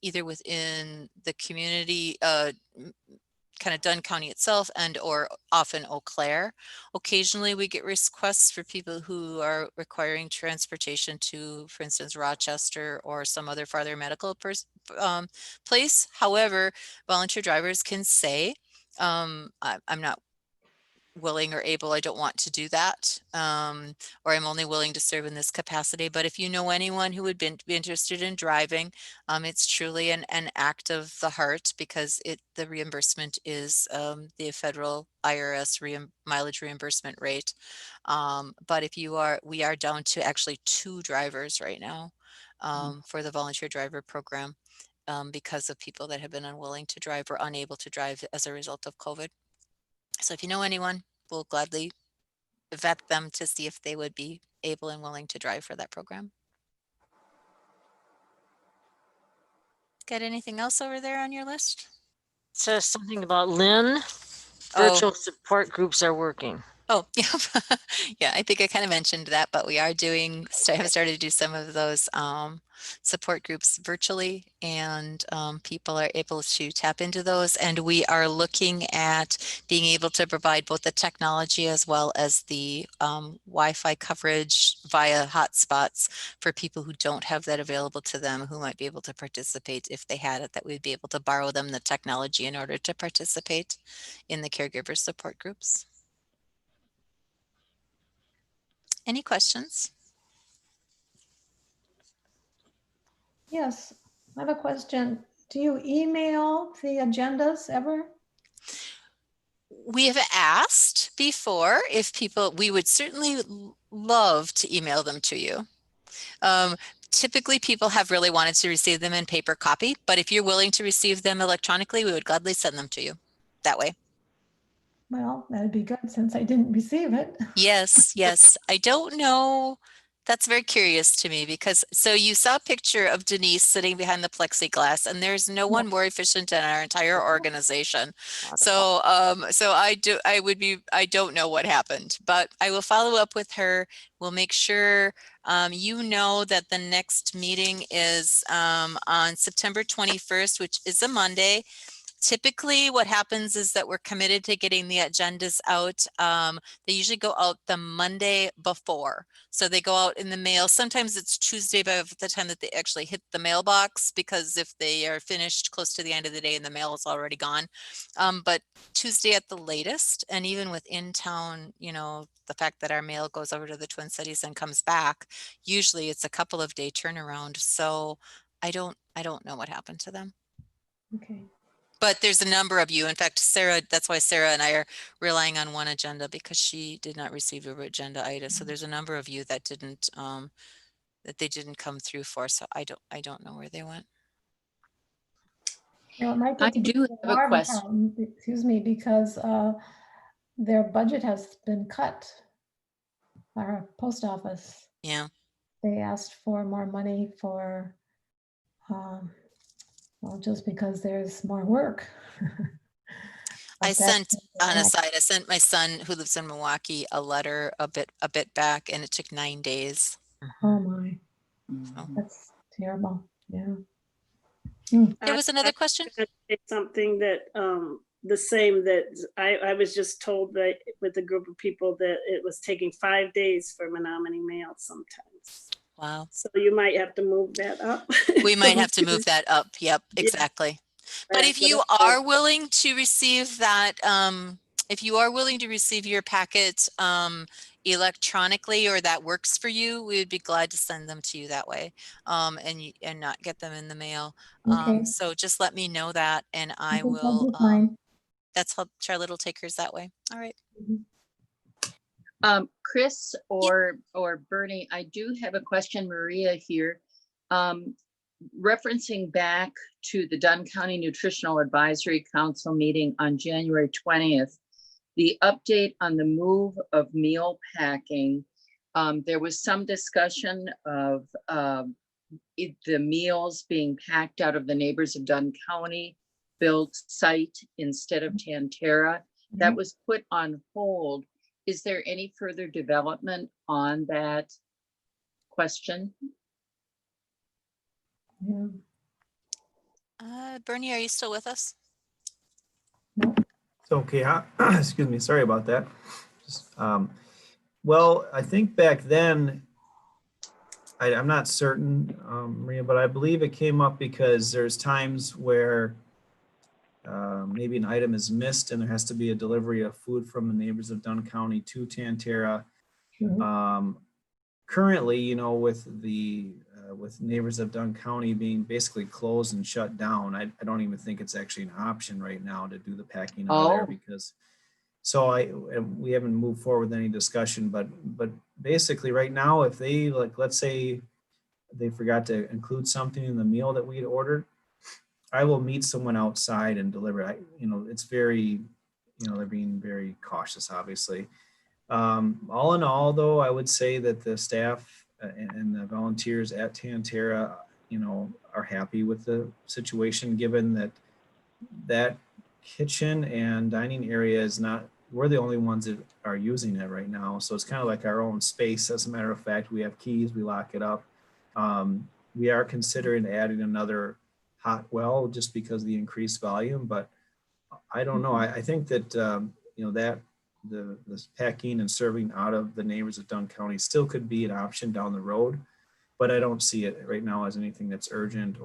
either within the community, kind of Dunn County itself, and or often Eau Claire. Occasionally we get requests for people who are requiring transportation to, for instance, Rochester or some other farther medical place. However, volunteer drivers can say, I'm not willing or able, I don't want to do that, or I'm only willing to serve in this capacity. But if you know anyone who would be interested in driving, it's truly an act of the heart, because the reimbursement is the federal IRS mileage reimbursement rate. But if we are down to actually 2 drivers right now for the volunteer driver program because of people that have been unwilling to drive or unable to drive as a result of COVID. So if you know anyone, we'll gladly vet them to see if they would be able and willing to drive for that program. Got anything else over there on your list? It says something about Lynn. Oh. Virtual support groups are working. Oh, yeah. Yeah, I think I kind of mentioned that, but we are have started to do some of those support groups virtually, and people are able to tap into those. And we are looking at being able to provide both the technology as well as the Wi-Fi coverage via hotspots for people who don't have that available to them, who might be able to participate if they had it, that we'd be able to borrow them the technology in order to participate in the caregiver support groups. Any questions? Yes, I have a question. Do you email the agendas ever? We have asked before if we would certainly love to email them to you. Typically people have really wanted to receive them in paper copy, but if you're willing to receive them electronically, we would gladly send them to you that way. Well, that'd be good since I didn't receive it. Yes, yes. I don't know. That's very curious to me, because so you saw a picture of Denise sitting behind the plexiglass, and there's no one more efficient in our entire organization. So I don't know what happened, but I will follow up with her. We'll make sure you know that the next meeting is on September 21st, which is a Monday. Typically what happens is that we're committed to getting the agendas out. They usually go out the Monday before. So they go out in the mail. Sometimes it's Tuesday by the time that they actually hit the mailbox, because if they are finished close to the end of the day and the mail is already gone. But Tuesday at the latest, and even within town, you know, the fact that our mail goes over to the Twin Cities and comes back, usually it's a couple of day turnaround. So I don't know what happened to them. Okay. But there's a number of you. In fact, Sarah, that's why Sarah and I are relying on one agenda, because she did not receive her agenda item. So there's a number of you that didn't they didn't come through for. So I don't know where they went. You know, it might I get to be do have a our question. department, excuse me, because their budget has been cut. our post office. Yeah. They asked for more money for, well, just because there's more work. I But that's sent just on a that. side, I sent my son who lives in Milwaukee a letter a bit back, and it took 9 days. Oh my, Mhm. that's terrible. Yeah. There was another question? It's something that, the same that I was just told that with a group of people that it was taking 5 days for Menominee mail sometimes. Wow. So you might have to move that up. We might have to move that up. Yep, exactly. But if you are willing to receive that, if you are willing to receive your packet electronically, or that works for you, we would be glad to send them to you that way, and not get them in the mail. Okay. So just let me know that, and I think that'll will. be fine. That's how Charlotte will take hers that way. All right. Chris or Bernie, I do have a question, Maria here. Referencing back to the Dunn County Nutritional Advisory Council meeting on January 20th, the update on the move of meal packing, there was some discussion of the meals being packed out of the Neighbors of Dunn County built site instead of Tantera. That was put on hold. Is there any further development on that question? Yeah. Bernie, are you still with us? It's okay. Excuse me. Sorry about that. Just, well, I think back then, I'm not certain, Maria, but I believe it came up because there's times where maybe an item is missed and there has to be a delivery of food from the Neighbors of Dunn County to Tantera. Currently, you know, with Neighbors of Dunn County being basically closed and shut down, I don't even think it's actually an option right now to do the packing out there, because we haven't moved forward with any discussion, but basically right now, if they, like, let's say they forgot to include something in the meal that we had ordered, I will meet someone outside and deliver it. You know, it's very, you know, they're being very cautious, obviously. All in all, though, I would say that the staff and the volunteers at Tantera, you know, are happy with the situation, given that kitchen and dining area is not, we're the only ones that are using it right now. So it's kind of like our own space. As a matter of fact, we have keys, we lock it up. We are considering adding another hot well just because of the increased volume, but I don't know. I think that, you know, that the packing and serving out of the Neighbors of Dunn County still could be an option down the road, but I don't see it right now as anything that's urgent,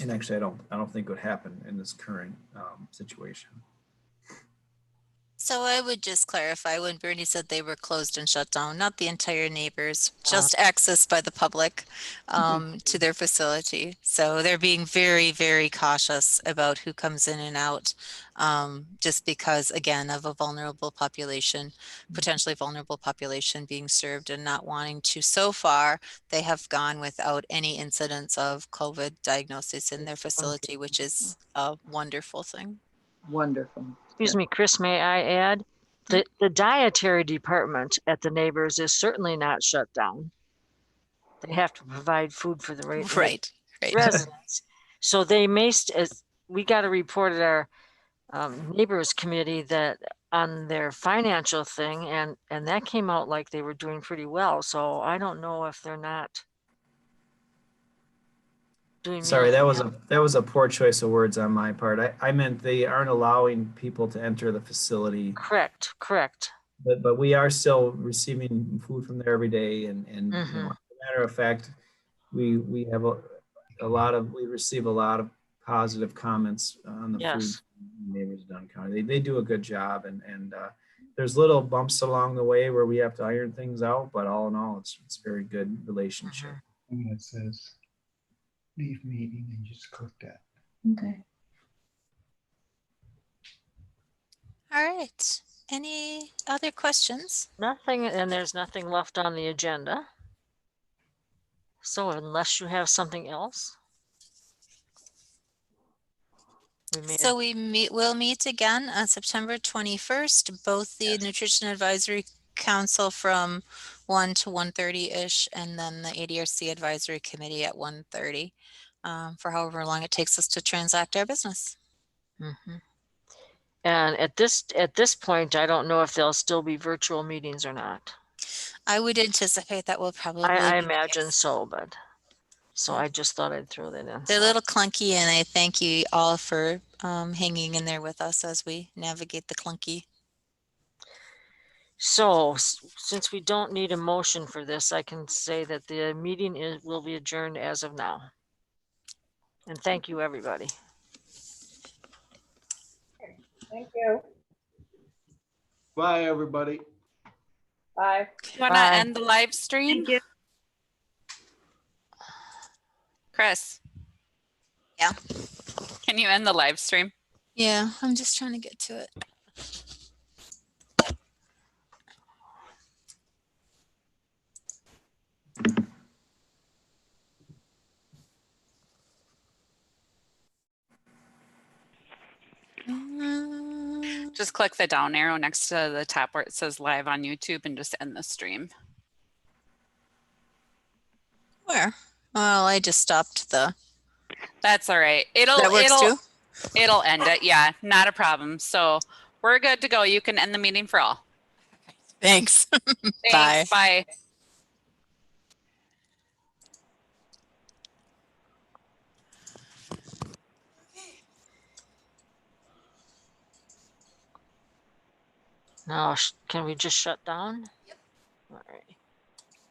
and actually I don't think it would happen in this current situation. So I would just clarify, when Bernie said they were closed and shut down, not the entire Neighbors, just accessed by the public to their facility. So they're being very, very cautious about who comes in and out, just because, again, of a vulnerable population, potentially vulnerable population being served, and not wanting to. So far, they have gone without any incidents of COVID diagnosis in their facility, which is a wonderful thing. Wonderful. Excuse me, Chris, may I add? The dietary department at the Neighbors is certainly not shut down. They have to provide food for the Right. residents. So they may, as we got a report at our Neighbors Committee that on their financial thing, and that came out like they were doing pretty well. So I don't know if they're not doing. Sorry, that was a poor choice of words on my part. I meant they aren't allowing people to enter the facility. Correct. But we are still receiving food from there every day, and you know, as a matter of fact, we have we receive a lot of positive comments on the food from Neighbors of Dunn County. They do a good job, and there's little bumps along the way where we have to iron things out, but all in all, it's a very good relationship. And it says leave meeting and just click that. Okay. All right. Any other questions? Nothing, and there's nothing left on the agenda. So unless you have something else. We'll meet again on September 21st. Both the Nutrition Advisory Council from 1 to 1:30-ish, and then the ADRC Advisory Committee at 1:30, for however long it takes us to transact our business. Mhm. And at this point, I don't know if there'll still be virtual meetings or not. I would anticipate that will probably I be the imagine case. so, but so Yeah. I just thought I'd throw that in. They're a So, little clunky, and I thank you all for hanging in there with us as we navigate the clunky. since we don't need a motion for this, I can say that the meeting will be adjourned as of now. And thank you, everybody. Thank you. Bye, everybody. Bye. You want to Bye. end the live stream? Thank you. Chris, Yeah. can you end the live stream? Yeah, I'm just trying to get to it. Just click the down arrow next to the top where it says live on YouTube and just end the stream. Where? Well, I just stopped the. That's all right. That works too? It'll end it. Yeah, not a problem. So we're good to go. You can end the meeting for all. Thanks. Thanks. Bye. Now, can we just shut down?